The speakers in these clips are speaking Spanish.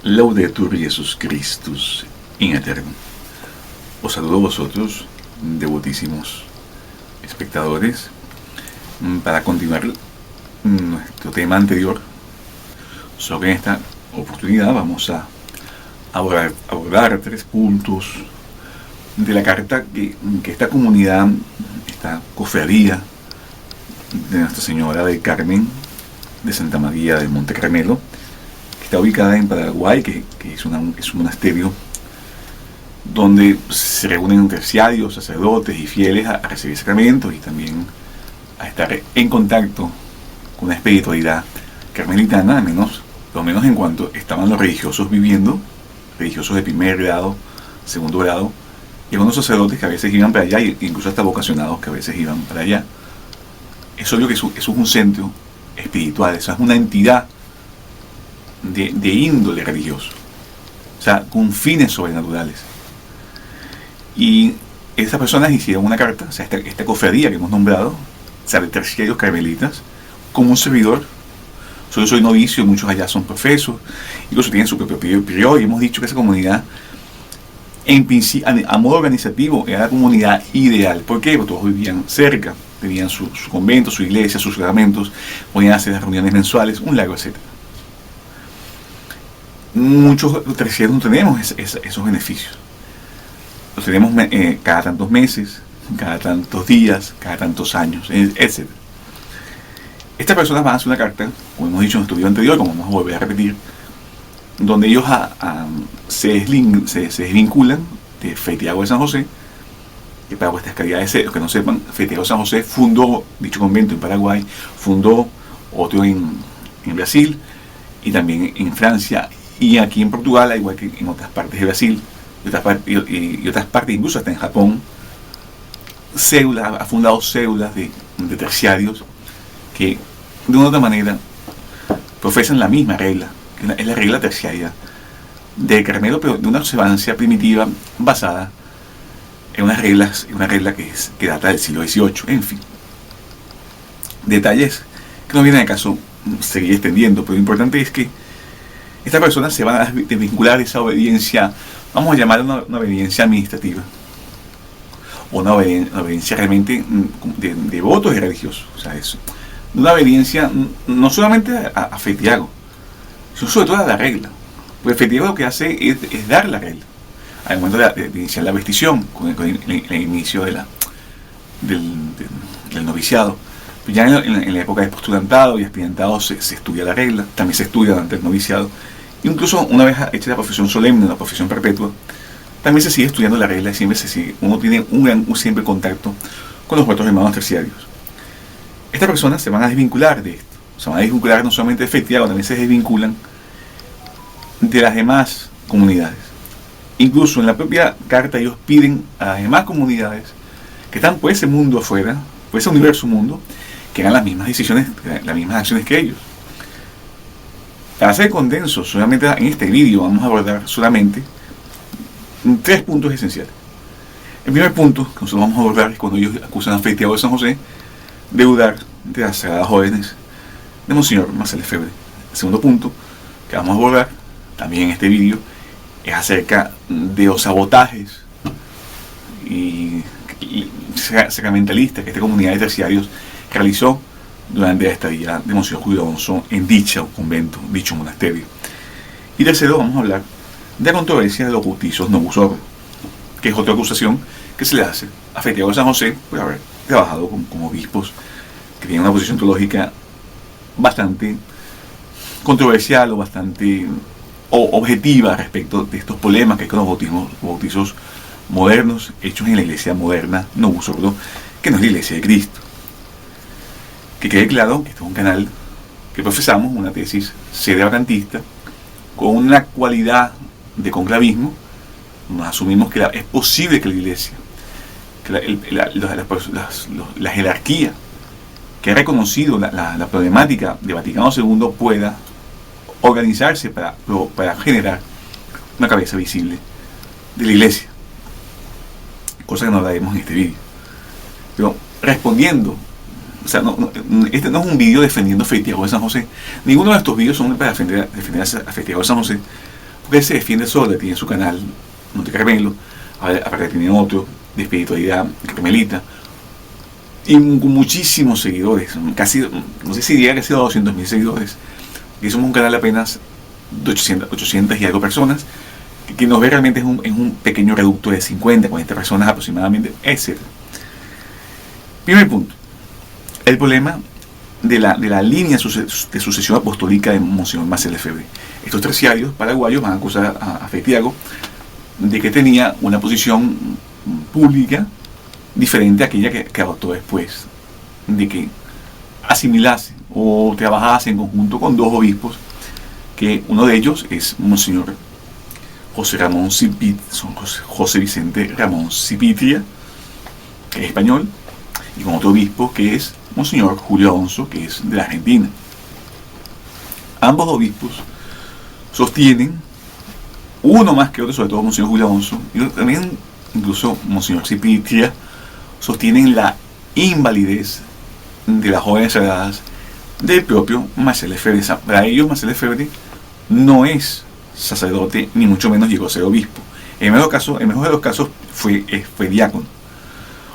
Laudetur Jesus Christus in aeternum. Os saludo a vosotros, devotísimos espectadores, para continuar nuestro tema anterior. Sobre esta oportunidad vamos a abordar 3 puntos de la carta que esta comunidad, esta cofradía de Nuestra Señora del Carmen de Santa María del Monte Carmelo, que está ubicada en Paraguay, que es un monasterio donde se reúnen terciarios, sacerdotes y fieles a recibir sacramentos y también a estar en contacto con la espiritualidad carmelitana, al menos en cuanto estaban los religiosos viviendo, religiosos de primer grado, segundo grado, y algunos sacerdotes que a veces iban para allá, e incluso hasta vocacionados que a veces iban para allá. Es obvio que eso es un centro espiritual, eso es una entidad de índole religioso, o sea, con fines sobrenaturales. Y esas personas hicieron una carta, o sea, esta cofradía que hemos nombrado, o sea, de terciarios carmelitas, como un servidor. Yo soy novicio, muchos allá son profesos, incluso tienen su propio periodo, y hemos dicho que esa comunidad, en principio, a modo organizativo, era la comunidad ideal. ¿Por qué? Porque todos vivían cerca, tenían su convento, su iglesia, sus sacramentos, podían hacer las reuniones mensuales, un largo etcétera. Muchos terciarios no tenemos esos beneficios. Los tenemos cada tantos meses, cada tantos días, cada tantos años, etc. Estas personas van a hacer una carta, como hemos dicho en nuestro video anterior, como vamos a volver a repetir, donde ellos se desvinculan de Fray Tiago de San José, que para vuestras calidades, los que no sepan, Fray Tiago de San José fundó dicho convento en Paraguay, fundó otro en Brasil, y también en Francia, y aquí en Portugal, al igual que en otras partes de Brasil, y otras partes, incluso hasta en Japón, ha fundado células de terciarios que de una u otra manera profesan la misma regla, que es la regla terciaria del Carmelo, pero de una observancia primitiva basada en una regla que data del siglo XVIII. En fin, detalles que no vienen al caso seguir extendiendo, pero lo importante es que estas personas se van a desvincular de esa obediencia, vamos a llamarla una obediencia administrativa, o una obediencia realmente de votos y religiosos. O sea, eso, una obediencia no solamente a Fray Tiago, sino sobre todo a la regla, porque Fray Tiago lo que hace es dar la regla al momento de iniciar la vestición, con el inicio del noviciado. Ya en la época de postulantado y aspirantado se estudia la regla, también se estudia durante el noviciado, incluso una vez hecha la profesión solemne, la profesión perpetua, también se sigue estudiando la regla, y uno tiene un siempre contacto con los otros hermanos terciarios. Estas personas se van a desvincular de esto, se van a desvincular no solamente de Fray Tiago, también se desvinculan de las demás comunidades. Incluso en la propia carta ellos piden a las demás comunidades que están por ese mundo afuera, por ese universo mundo, que hagan las mismas decisiones, las mismas acciones que ellos. Para hacer condenso, solamente en este vídeo vamos a abordar solamente 3 puntos esenciales. El primer punto que nosotros vamos a abordar es cuando ellos acusan a Fray Tiago de San José de dudar de las sagradas órdenes de Monseñor Marcel Lefebvre. El segundo punto que vamos a abordar también en este vídeo es acerca de los sabotajes y sacramentalistas que esta comunidad de terciarios realizó durante la estadía de Monseñor Julio Alonso en dicho convento, dicho monasterio. Y tercero, vamos a hablar de la controversia de los bautizos novus ordo, que es otra acusación que se le hace a Fray Tiago de San José por haber trabajado con obispos que tienen una posición teológica bastante controversial o bastante objetiva respecto de estos problemas que hay con los bautizos modernos hechos en la iglesia moderna novus ordo, que no es la iglesia de Cristo. Que quede claro que este es un canal que profesamos una tesis sedevacantista con una cualidad de conclavismo. Nos asumimos que es posible que la iglesia, que la jerarquía que ha reconocido la problemática de Vaticano II pueda organizarse para generar una cabeza visible de la iglesia, cosa que no hablaremos en este vídeo. Pero respondiendo, o sea, este no es un vídeo defendiendo a Fray Tiago de San José. Ninguno de estos vídeos son para defender a Fray Tiago de San José, porque él se defiende solo, tiene su canal Monte Carmelo, aparte tiene otro de espiritualidad carmelita, y con muchísimos seguidores, casi, no sé si diría que ha sido 200.000 seguidores, y somos un canal apenas de 800 y algo personas, que nos ve realmente es un pequeño reducto de 50, 40 personas aproximadamente, etc. Primer punto, el problema de la línea de sucesión apostólica de Monseñor Marcel Lefebvre. Estos terciarios paraguayos van a acusar a Feitiago de que tenía una posición pública diferente a aquella que adoptó después, de que asimilase o trabajase en conjunto con dos obispos, que uno de ellos es Monseñor José Vicente Ramón Cipitria, que es español, y con otro obispo que es Monseñor Julio Alonso, que es de la Argentina. Ambos obispos sostienen, uno más que otro, sobre todo Monseñor Julio Alonso, y también incluso Monseñor Cipitria, sostienen la invalidez de las jóvenes sagradas del propio Marcel Lefebvre. Para ellos, Marcel Lefebvre no es sacerdote, ni mucho menos llegó a ser obispo. En el mejor de los casos fue diácono.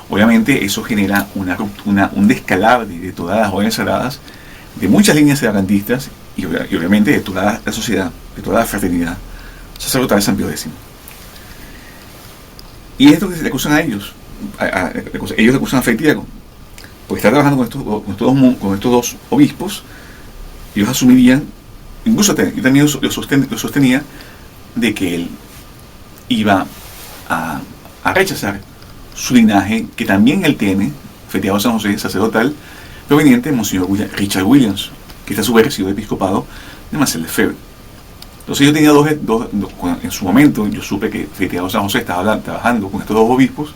Obviamente eso genera un descalabro de todas las jóvenes sagradas, de muchas líneas separantistas y obviamente de toda la sociedad, de toda la fraternidad sacerdotal de San Pío X. Y esto que se le acusan a ellos, ellos le acusan a Feitiago, porque está trabajando con estos dos obispos. Ellos asumirían, incluso yo también lo sostenía, de que él iba a rechazar su linaje, que también él tiene, Feitiago San José, sacerdotal, proveniente de Monseñor Richard Williams, que está a su vez recibido de episcopado de Marcel Lefebvre. Entonces yo tenía en su momento, yo supe que Feitiago San José estaba trabajando con estos dos obispos.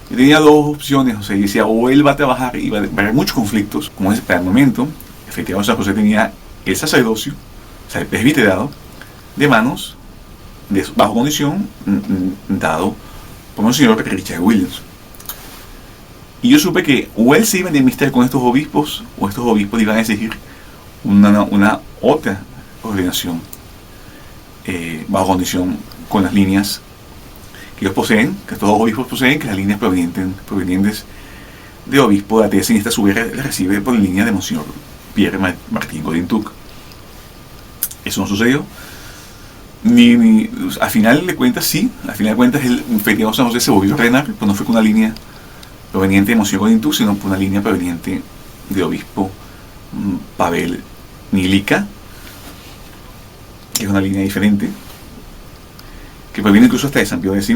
Yo tenía dos opciones, o sea, yo decía, o él va a trabajar y va a haber muchos conflictos, como es para el momento. Feitiago San José tenía el sacerdocio, o sea, el presbiterado, de manos, bajo condición, dado por Monseñor Richard Williams. Y yo supe que o él se iba a enemistar con estos obispos, o estos obispos iban a exigir una otra ordenación, bajo condición con las líneas que ellos poseen, que estos dos obispos poseen, que las líneas provenientes de obispo de Atesen, y esta a su vez recibe por la línea de Monseñor Pierre Martín Godin-Tuc. Eso no sucedió. Al final de cuentas, sí, al final de cuentas el Feitiago San José se volvió a ordenar, pero no fue con una línea proveniente de Monseñor Godin-Tuc, sino por una línea proveniente de obispo Pavel Nilica, que es una línea diferente, que proviene incluso hasta de San Pío X,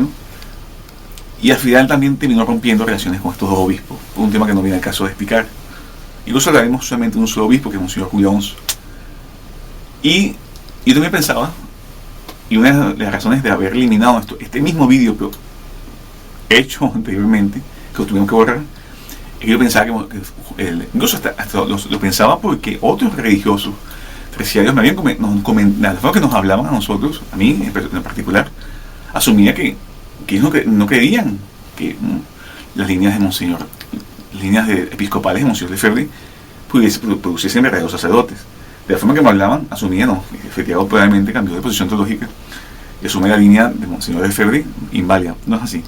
y al final también terminó rompiendo relaciones con estos dos obispos, por un tema que no viene al caso de explicar. Incluso hablaremos solamente de un solo obispo, que es Monseñor Julio Alonso. Y yo también pensaba, y una de las razones de haber eliminado este mismo vídeo pero hecho anteriormente, que lo tuvimos que borrar, es que yo pensaba incluso hasta lo pensaba porque otros religiosos terciarios me habían la forma que nos hablaban a nosotros, a mí en particular, asumía que ellos no creían que las líneas de Monseñor, líneas episcopales de Monseñor Lefebvre produciesen verdaderos sacerdotes. De la forma que me hablaban, asumía, no, Feitiago probablemente cambió de posición teológica y asume la línea de Monseñor Lefebvre inválida. No es así.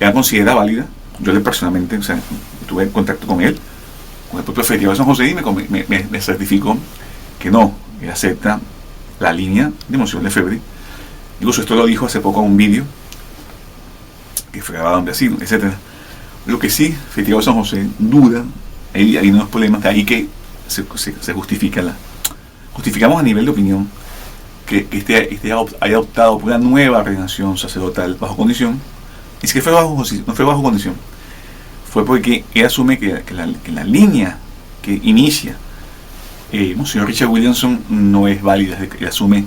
Ella considera válida. Yo personalmente, o sea, tuve contacto con él, con el propio Feitiago de San José, y me certificó que no, él acepta la línea de Monseñor Lefebvre. Incluso esto lo dijo hace poco en un vídeo que fue grabado en Brasil, etc. Lo que sí, Feitiago de San José duda, hay unos problemas de ahí que se justificamos a nivel de opinión que haya optado por una nueva ordenación sacerdotal bajo condición. Y es que no fue bajo condición, fue porque él asume que la línea que inicia Monseñor Richard Williamson no es válida. Él asume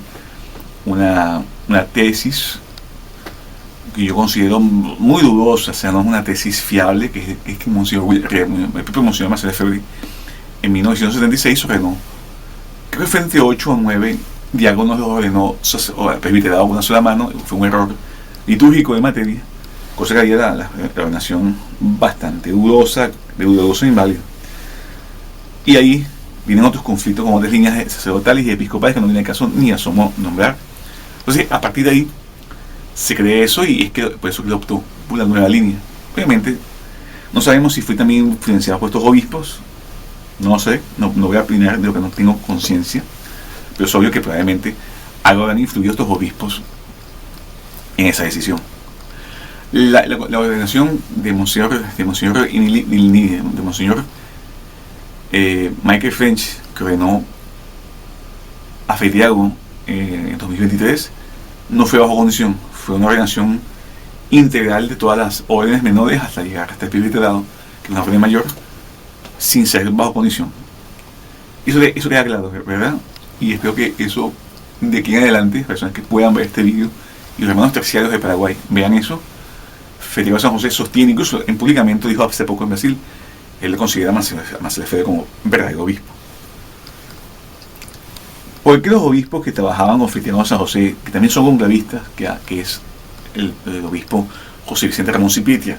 una tesis que yo considero muy dudosa, o sea, no es una tesis fiable, que es que el propio Monseñor Marcel Lefebvre en 1976 ordenó, creo que fue entre 8 o 9 diáconos, los ordenó presbiterado con una sola mano. Fue un error litúrgico de materia, cosa que haría la ordenación bastante dudosa e inválida. Y ahí vienen otros conflictos con otras líneas sacerdotales y episcopales que no viene el caso ni asomo nombrar, Entonces, a partir de ahí, se cree eso y es que por eso que optó por la nueva línea. Obviamente, no sabemos si fue también influenciado por estos obispos, no sé, no voy a opinar de lo que no tengo conciencia, pero es obvio que probablemente algo habrán influido estos obispos en esa decisión. La ordenación de Monseñor Michael French, que ordenó a Fediago en 2023, no fue bajo condición, fue una ordenación integral de todas las órdenes menores hasta llegar hasta el presbiterado, que es una orden mayor, sin ser bajo condición. Eso queda claro, ¿verdad? Y espero que eso, de aquí en adelante, personas que puedan ver este vídeo y los hermanos terciarios de Paraguay vean eso. Federico San José sostiene, incluso en públicamente dijo hace poco en Brasil, él le considera a Marcelo Fede como verdadero obispo. ¿Por qué los obispos que trabajaban con Federico San José, que también son conclavistas, que es el obispo José Vicente Ramón Cipitria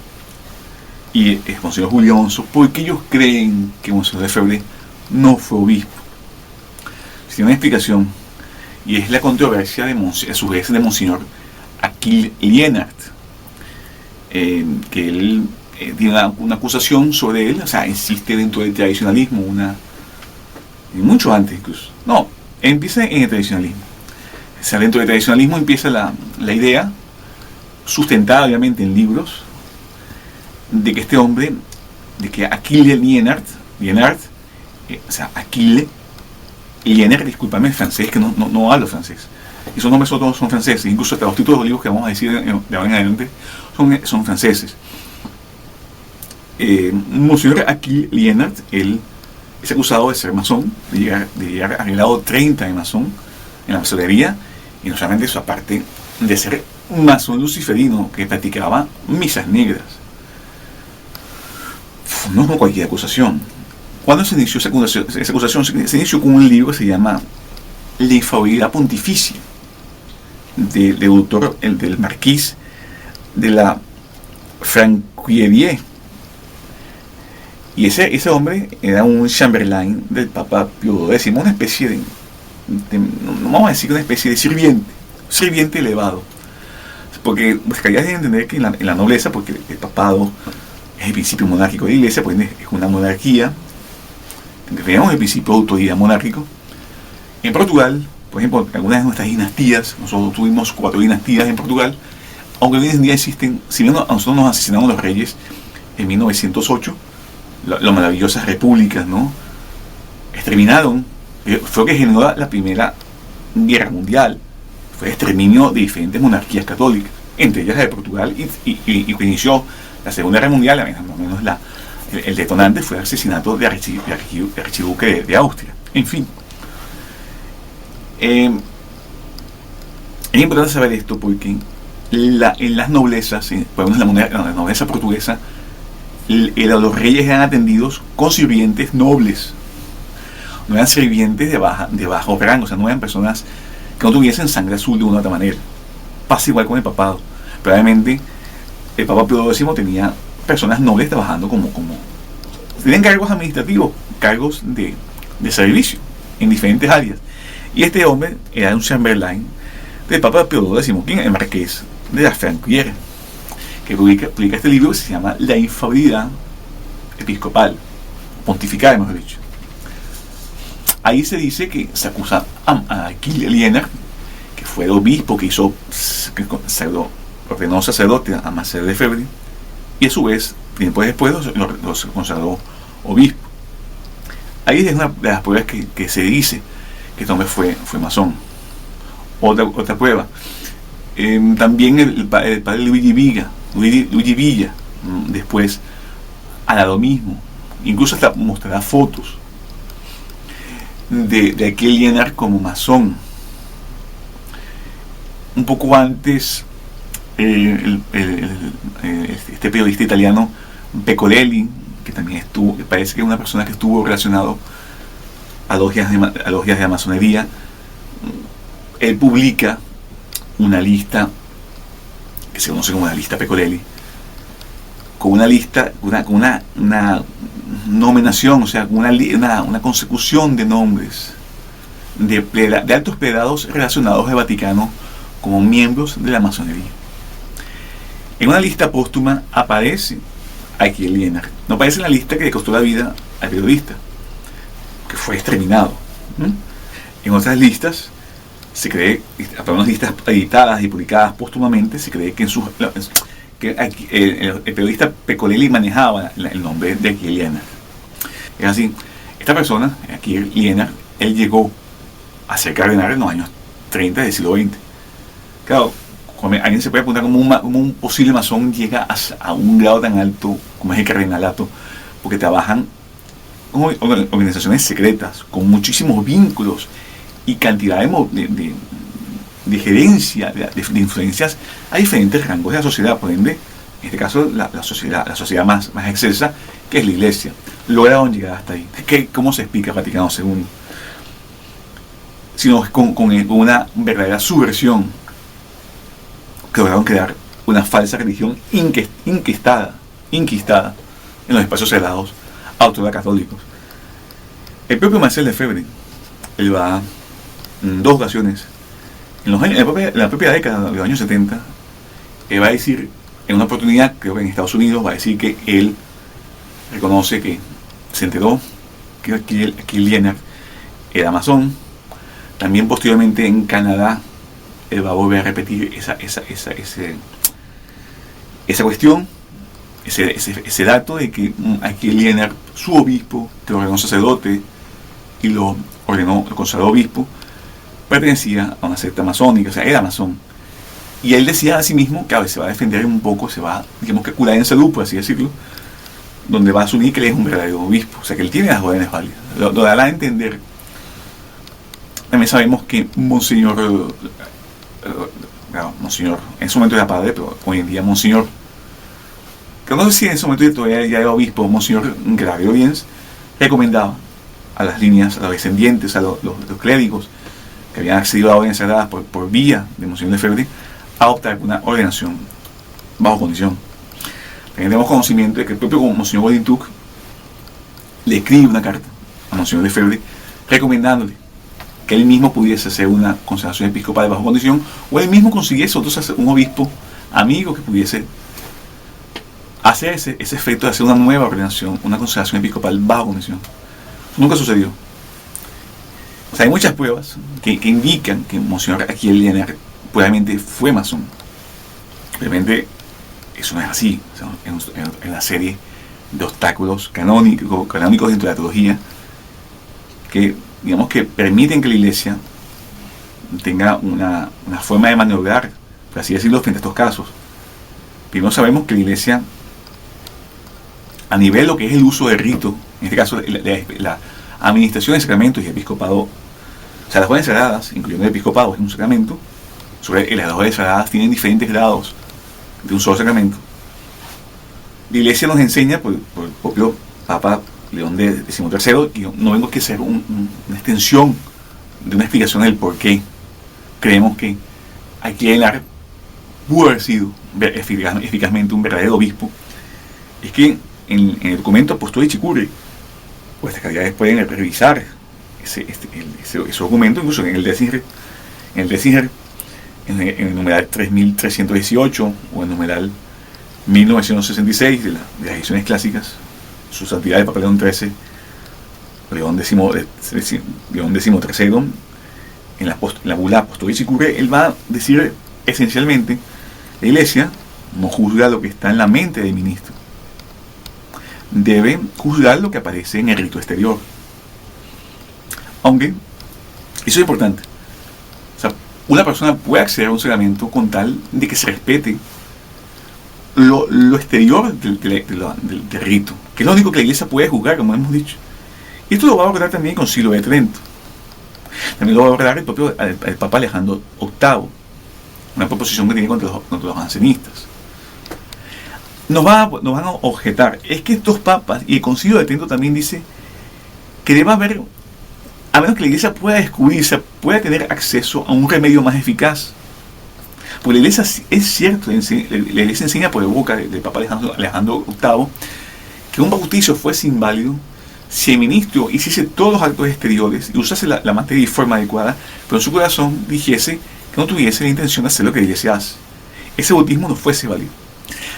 y el Monseñor Julio Onso, por qué ellos creen que Monseñor Lefebvre no fue obispo? Tiene una explicación, y es la controversia de sugerencia de Monseñor Achille Lienert, que él tiene una acusación sobre él, o sea, existe dentro del tradicionalismo, mucho antes incluso. No, empieza en el tradicionalismo. O sea, dentro del tradicionalismo empieza la idea, sustentada obviamente en libros, de que este hombre, de que Achille Lienert, o sea, Achille Lienert, discúlpame, francés, que no hablo francés. Esos nombres todos son franceses, incluso hasta los títulos de los libros que vamos a decir de ahora en adelante son franceses. Monseñor Achille Lienert, él es acusado de ser masón, de llegar al grado 30 de masón en la masonería, y no solamente eso, aparte de ser un masón luciferino que practicaba misas negras. No es como cualquier acusación. ¿Cuándo se inició esa acusación? Esa acusación se inició con un libro que se llama La infalibilidad pontificia, del marqués de la Franquierie. Y ese hombre era un Chamberlain del Papa Pío X, una especie de no vamos a decir una especie de sirviente elevado. Porque pues, que hay que entender que en la nobleza, porque el papado es el principio monárquico de la iglesia, pues es una monarquía, tenemos el principio de autoridad monárquico. En Portugal, por ejemplo, algunas de nuestras dinastías, nosotros tuvimos 4 dinastías en Portugal, aunque hoy en día existen, si bien a nosotros nos asesinaron los reyes en 1908, las maravillosas repúblicas, ¿no? Exterminaron, fue lo que generó la Primera Guerra Mundial, fue el exterminio de diferentes monarquías católicas, entre ellas la de Portugal, y que inició la Segunda Guerra Mundial, al menos el detonante fue el asesinato de archiduque de Austria. En fin, es importante saber esto porque en las noblezas, por lo menos en la nobleza portuguesa, los reyes eran atendidos con sirvientes nobles, no eran sirvientes de bajo rango, o sea, no eran personas que no tuviesen sangre azul de una u otra manera. Pasa igual con el papado. Probablemente el Papa Pío X tenía personas nobles trabajando tenían cargos administrativos, cargos de servicio en diferentes áreas. Y este hombre era un Chamberlain del Papa Pío X, quien es el marqués de la Franquierie, que publica este libro que se llama La infalibilidad episcopal, pontifical, mejor dicho. Ahí se dice que se acusa a Achille Lienert, que fue el obispo que ordenó sacerdote a Marcelo Lefebvre, y a su vez, tiempo después, los consagró obispo. Ahí es una de las pruebas que se dice que este hombre fue masón. Otra prueba. También el padre Luigi Villa, después hará lo mismo. Incluso hasta mostrará fotos de aquel Lienert como masón. Un poco antes, este periodista italiano Pecorelli, que también parece que es una persona que estuvo relacionado a logias de la masonería, él publica una lista que se conoce como la lista Pecorelli, con una lista, una nominación, o sea, una consecución de nombres de altos prelados relacionados al Vaticano como miembros de la masonería. En una lista póstuma aparece Aquiel Lienard. No aparece en la lista que le costó la vida al periodista, que fue exterminado. En otras listas se cree, para unas listas editadas y publicadas póstumamente, se cree que el periodista Pecolelli manejaba el nombre de Aquiel Lienard. Es así, esta persona, Aquiel Lienard, él llegó a ser cardenal en los años 30 del siglo XX. Claro, alguien se puede apuntar como un posible masón, llega a un grado tan alto como es el cardenalato, porque trabajan con organizaciones secretas, con muchísimos vínculos y cantidad de gerencia, de influencias a diferentes rangos de la sociedad. Por ende, en este caso, la sociedad más excelsa, que es la Iglesia. Lograron llegar hasta ahí. ¿Cómo se explica Vaticano II? Sino con una verdadera subversión, que lograron crear una falsa religión inquistada en los espacios sagrados católicos. El propio Marcel Lefebvre, él va en 2 ocasiones, en la propia década de los años 70, él va a decir, en una oportunidad, creo que en Estados Unidos, va a decir que él reconoce que se enteró que Aquiel Lienard era masón. También posteriormente en Canadá, él va a volver a repetir esa cuestión, ese dato de que Aquiel Lienard, su obispo, que lo ordenó sacerdote y lo consagró obispo, pertenecía a una secta masónica, o sea, era masón. Y él decía a sí mismo que a veces se va a defender un poco, se va, digamos, que curar en salud, por así decirlo, donde va a asumir que él es un verdadero obispo, o sea, que él tiene las órdenes válidas. Lo dará a entender. También sabemos que Monseñor, en su momento era padre, pero hoy en día Monseñor, que no sé si en ese momento todavía ya era obispo, Monseñor Gregoriens, recomendaba a las líneas, a los descendientes, a los clérigos que habían accedido a órdenes sagradas por vía de Monseñor Lefebvre, a optar por una ordenación bajo condición. También tenemos conocimiento de que el propio Monseñor Godintuk le escribe una carta a Monseñor Lefebvre recomendándole que él mismo pudiese hacer una consagración episcopal bajo condición, o él mismo consiguiese un obispo amigo que pudiese hacer ese efecto de hacer una nueva ordenación, una consagración episcopal bajo condición. Eso nunca sucedió. O sea, hay muchas pruebas que indican que Monseñor Aquiel Lienard probablemente fue masón. Obviamente eso no es así. O sea, en la serie de obstáculos canónicos dentro de la teología que, digamos, que permiten que la Iglesia tenga una forma de maniobrar, por así decirlo, frente a estos casos. Primero sabemos que la Iglesia, a nivel de lo que es el uso del rito, en este caso la administración de sacramentos y episcopado, o sea, las órdenes sagradas, incluyendo el episcopado, es un sacramento. Las órdenes sagradas tienen diferentes grados de un solo sacramento. La Iglesia nos enseña, por el propio Papa León XIII, y no vengo a ser una extensión de una explicación del por qué creemos que Aquiel Lienard pudo haber sido eficazmente un verdadero obispo. Es que en el documento Apostolici Curiae, pues las calidades pueden revisar ese documento, incluso en el Décimer, en el numeral 3318 o en el numeral 1966 de las ediciones clásicas, su santidad de Papa León XIII, León XIII, en la bula Apostolici Curiae, él va a decir esencialmente: la Iglesia no juzga lo que está en la mente del ministro, debe juzgar lo que aparece en el rito exterior. Aunque eso es importante, o sea, una persona puede acceder a un sacramento con tal de que se respete lo exterior del rito, que es lo único que la Iglesia puede juzgar, como hemos dicho. Y esto lo va a abordar también con Concilio de Trento. También lo va a abordar el propio el Papa Alejandro VIII, una proposición que tiene contra los jansenistas. Nos van a objetar, es que estos papas, y el Concilio de Trento también dice que debe haber, a menos que la Iglesia pueda descubrirse, pueda tener acceso a un remedio más eficaz. Porque la Iglesia, es cierto, la Iglesia enseña por boca del Papa Alejandro VIII que un bautizo fuese inválido si el ministro hiciese todos los actos exteriores y usase la materia y forma adecuada, pero en su corazón dijese que no tuviese la intención de hacer lo que la iglesia hace. Ese bautismo no fuese válido.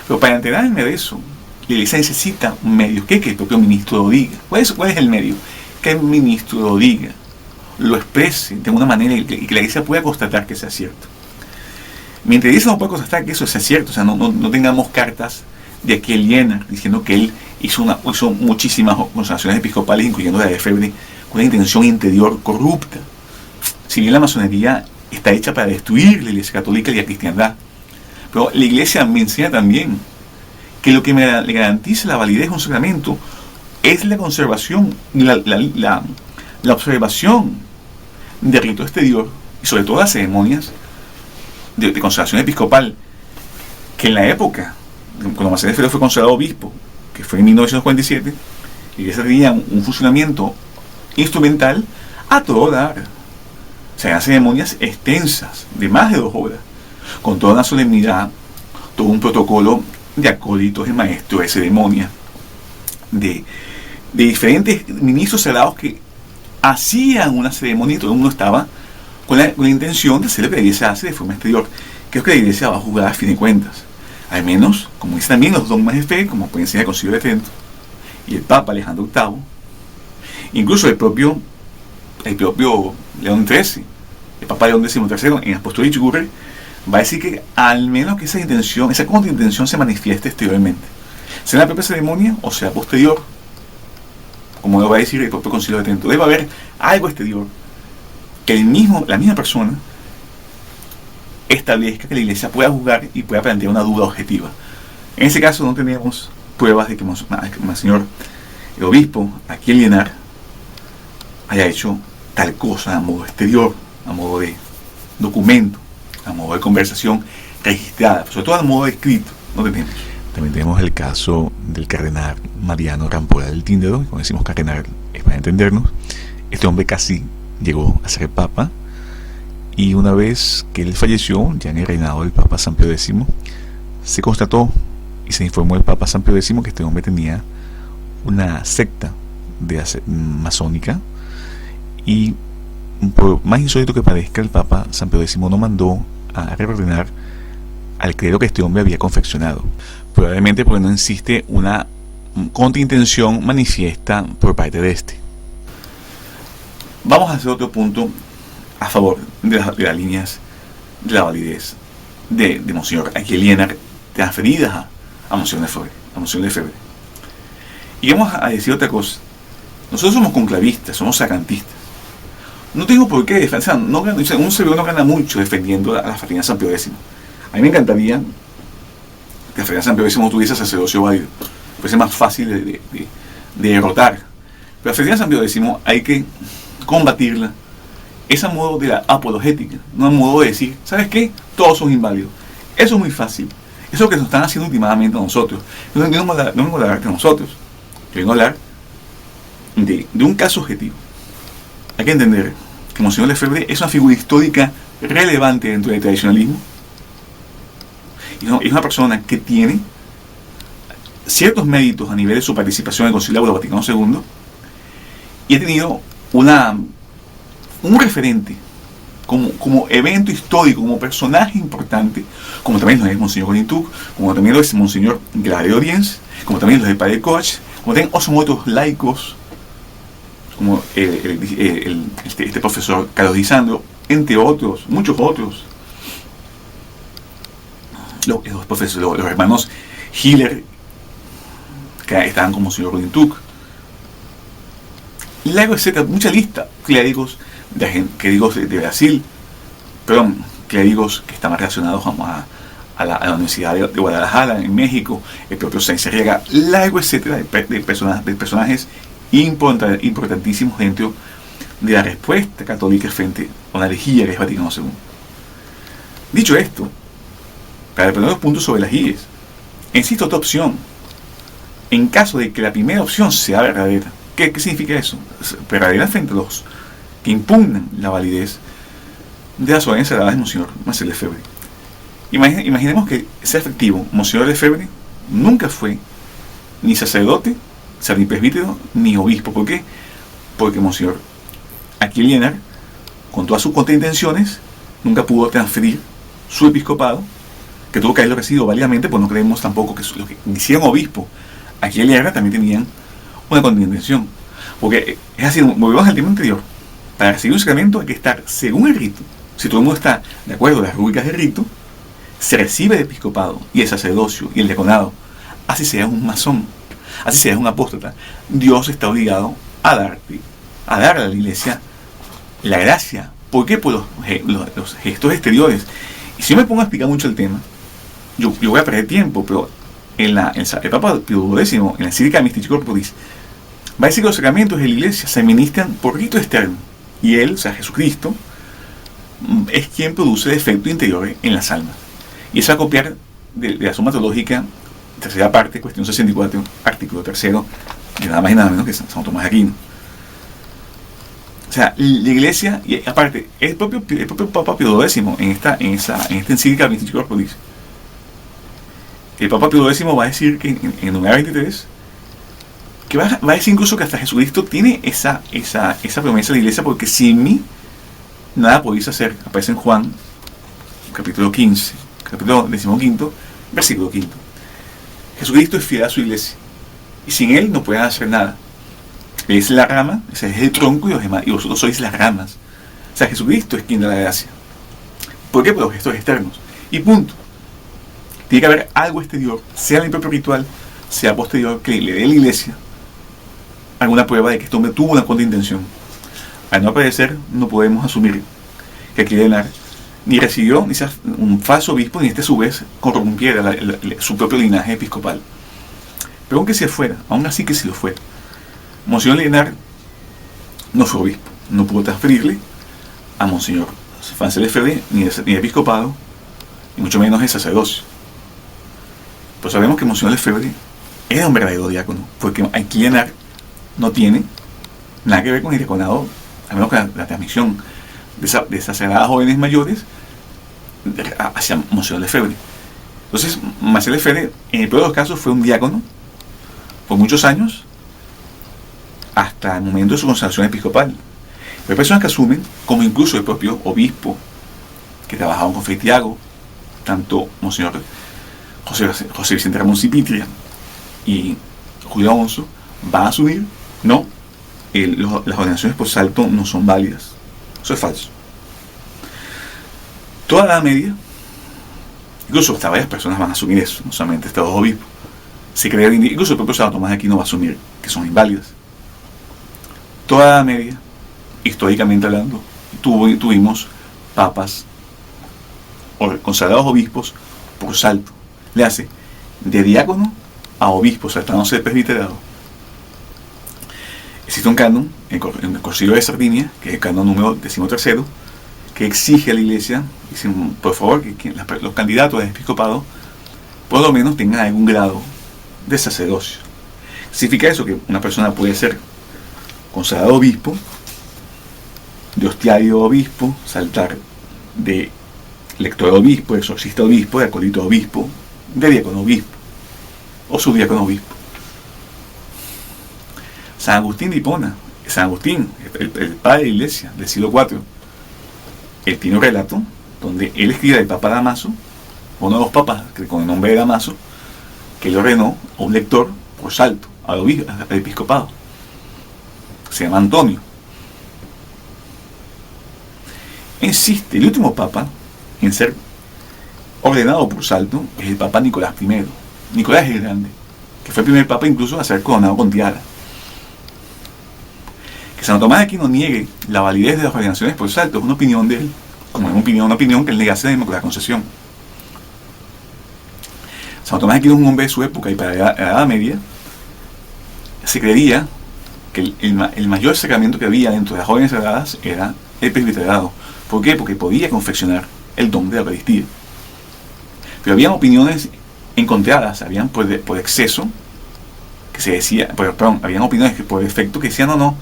Pero para enterarme de eso, la iglesia necesita un medio. Que el propio ministro lo diga. ¿Cuál es el medio? Que el ministro lo diga, lo exprese de una manera y que la iglesia pueda constatar que sea cierto. Mientras la iglesia no puede constatar que eso sea cierto, o sea, no tengamos cartas de aquel Jenner diciendo que él hizo muchísimas consagraciones episcopales, incluyendo la de Lefebvre, con una intención interior corrupta. Si bien la masonería está hecha para destruir la iglesia católica y la cristiandad, pero la iglesia me enseña también que lo que le garantiza la validez de un sacramento es la conservación, la observación del rito exterior y sobre todo las ceremonias de consagración episcopal, que en la época, cuando Marcelo Lefebvre fue consagrado obispo, que fue en 1947, la iglesia tenía un funcionamiento instrumental a todo dar. O sea, eran ceremonias extensas, de más de 2 horas, con toda una solemnidad, todo un protocolo de acólitos, de maestros, de ceremonia, de diferentes ministros sagrados que hacían una ceremonia y todo el mundo estaba con la intención de hacer lo que la iglesia hace de forma exterior. Creo que la iglesia va a jugar a fin de cuentas. Al menos, como dicen también los dogmas de fe, como pueden ser el Concilio de Trento y el Papa Alejandro VIII, incluso el propio León XIII, el Papa León XIII en Apostolic Jure, va a decir que al menos que esa contraintención se manifieste exteriormente, sea en la propia ceremonia o sea posterior, como lo va a decir el propio Concilio de Trento. Debe haber algo exterior que la misma persona establezca que la iglesia pueda juzgar y pueda plantear una duda objetiva. En ese caso no tenemos pruebas de que Monseñor el obispo aquí en Llenar haya hecho tal cosa a modo exterior, a modo de documento, a modo de conversación registrada, sobre todo a modo de escrito. No tenemos. También tenemos el caso del cardenal Mariano Rampolla del Tíndaro, como decimos cardenal es para entendernos. Este hombre casi llegó a ser papa, y una vez que él falleció, ya en el reinado del Papa San Pío X, se constató y se informó al Papa San Pío X que este hombre tenía una secta masónica, y por más insólito que parezca, el Papa San Pío X no mandó a reordenar al credo que este hombre había confeccionado, probablemente porque no existe una contraintención manifiesta por parte de este. Vamos a hacer otro punto a favor de las líneas de la validez de Monseñor Aquiel Llenar transferidas a Monseñor Lefebvre. Y vamos a decir otra cosa. Nosotros somos conclavistas, somos sacrantistas. No tengo por qué defender, un servidor no gana mucho defendiendo a la fraternidad San Pío X. A mí me encantaría que la fraternidad San Pío X no tuviese sacerdocio válido, fuese más fácil de derrotar. Pero la fraternidad San Pío X hay que combatirla. Es a modo de la apologética, no a modo de decir, ¿sabes qué? Todos son inválidos. Eso es muy fácil. Eso es lo que nos están haciendo últimamente a nosotros. No vengo a hablar de nosotros. Yo vengo a hablar de un caso objetivo. Hay que entender que Monseñor Lefebvre es una figura histórica relevante dentro del tradicionalismo. Y es una persona que tiene ciertos méritos a nivel de su participación en el Concilio del Vaticano II, y ha tenido un referente como evento histórico, como personaje importante, como también lo es Monseñor Colintuc, como también lo es Monseñor Grade Oriens, como también lo es el Padre Koch, como también otros laicos, como este profesor Carlos Di Sandro, entre otros, muchos otros. Los hermanos Hiller, que estaban con Monseñor Colintuc, y luego, etcétera, mucha lista, clérigos de Brasil, clérigos que estaban relacionados a la Universidad de Guadalajara, en México, el propio Sáenz Arriaga, largo, etcétera, de personajes importantísimos dentro de la respuesta católica frente a una herejía que es Vaticano II. Dicho esto, para poner los puntos sobre las IES, existe otra opción, en caso de que la primera opción sea verdadera. ¿Qué significa eso? Verdadera frente a los que impugnan la validez de las órdenes sagradas de Monseñor Marcelo Lefebvre. Imaginemos que sea efectivo. Monseñor Lefebvre nunca fue ni sacerdote, ni presbítero, ni obispo. ¿Por qué? Porque Monseñor Aquiel Llenar, con todas sus contraintenciones, nunca pudo transferir su episcopado, que tuvo que haberlo recibido válidamente, pues no creemos tampoco que los que hicieron obispo aquí en Lerda también tenían una condescensión. Porque es así, volvemos al tema anterior. Para recibir un sacramento hay que estar según el rito. Si todo el mundo está de acuerdo a las rúbricas del rito, se recibe el episcopado y el sacerdocio y el diaconado. Así seas un masón, así seas un apóstata. Dios está obligado a darle a la iglesia la gracia. ¿Por qué? Por los gestos exteriores. Y si yo me pongo a explicar mucho el tema, yo voy a perder tiempo, pero el Papa Pío X, en la encíclica Mystici Corporis, va a decir que los sacramentos de la iglesia se administran por rito externo. Y él, o sea, Jesucristo, es quien produce el efecto interior en las almas. Y eso va a copiar de la Suma Teológica, tercera parte, cuestión 64, artículo 3, de nada más y nada menos que Santo Tomás de Aquino. O sea, la iglesia, y aparte, el propio Papa Pío X, en esta encíclica Mystici Corporis, el Papa Pío X va a decir que en número 23, que va a decir incluso que hasta Jesucristo tiene esa promesa de la iglesia, porque sin mí nada podéis hacer. Aparece en Juan, capítulo 15, capítulo 15, versículo 5. Jesucristo es fiel a su iglesia, y sin él no pueden hacer nada. Él es la rama, ese es el tronco, y vosotros sois las ramas. O sea, Jesucristo es quien da la gracia. ¿Por qué? Por los gestos externos. Y punto. Tiene que haber algo exterior, sea en el propio ritual, sea posterior, que le dé a la iglesia alguna prueba de que este hombre tuvo una contra intención. Al no aparecer, no podemos asumir que aquí Lenar ni recibió ni sea un falso obispo, ni este a su vez corrompiera su propio linaje episcopal. Pero aunque se fuera, aún así que si lo fuera, Monseñor Lenar no fue obispo, no pudo transferirle a Monseñor Francés Lefebvre ni el episcopado, y mucho menos el sacerdocio. Pues sabemos que Monseñor Lefebvre era un verdadero diácono, porque aquí Lenar no tiene nada que ver con el diaconado, al menos con la transmisión de esas sagradas jóvenes mayores hacia Monseñor Lefebvre. Entonces, Monseñor Lefebvre, en el peor de los casos, fue un diácono por muchos años, hasta el momento de su consagración episcopal. Pero hay personas que asumen, como incluso el propio obispo que trabajaba con Fray Tiago, tanto Monseñor José Vicente Ramón Cipitria y Julio Alonso, van a asumir, no, las ordenaciones por salto no son válidas. Eso es falso. Toda la Edad Media, incluso hasta varias personas van a asumir eso, no solamente estos dos obispos. Se cree, incluso el propio Santo Tomás de Aquino va a asumir que son inválidas. Toda la Edad Media, históricamente hablando, tuvimos papas o consagrados obispos por salto. Le hace de diácono a obispo, saltándose de presbiterado. Existe un canon en el Concilio de Sardinia, que es el canon número 13, que exige a la iglesia, dice, por favor, que los candidatos al episcopado por lo menos tengan algún grado de sacerdocio. Significa eso que una persona puede ser consagrado obispo, de hostiario obispo, saltar de lector obispo, de exorcista obispo, de acólito obispo, de diácono obispo o subdiácono obispo. San Agustín de Hipona, San Agustín, el padre de la iglesia del siglo IV, él tiene un relato donde él escribe al Papa Damaso, uno de los papas con el nombre de Damaso, que le ordenó a un lector por salto al episcopado. Se llama Antonio. Insiste, el último papa en ser ordenado por salto es el Papa Nicolás I, Nicolás el Grande, que fue el primer papa incluso a ser coronado con tiara. Que Santo Tomás de Aquino niegue la validez de las ordenaciones por salto es una opinión de él, como es una opinión que él negase la Inmaculada Concepción. Santo Tomás de Aquino es un hombre de su época, y para la Edad Media se creía que el mayor sacramento que había dentro de las jóvenes sagradas era el presbiterado. ¿Por qué? Porque podía confeccionar el don de la Eucaristía. Pero habían opiniones encontradas, habían por exceso, que se decía, habían opiniones que por defecto que decían no,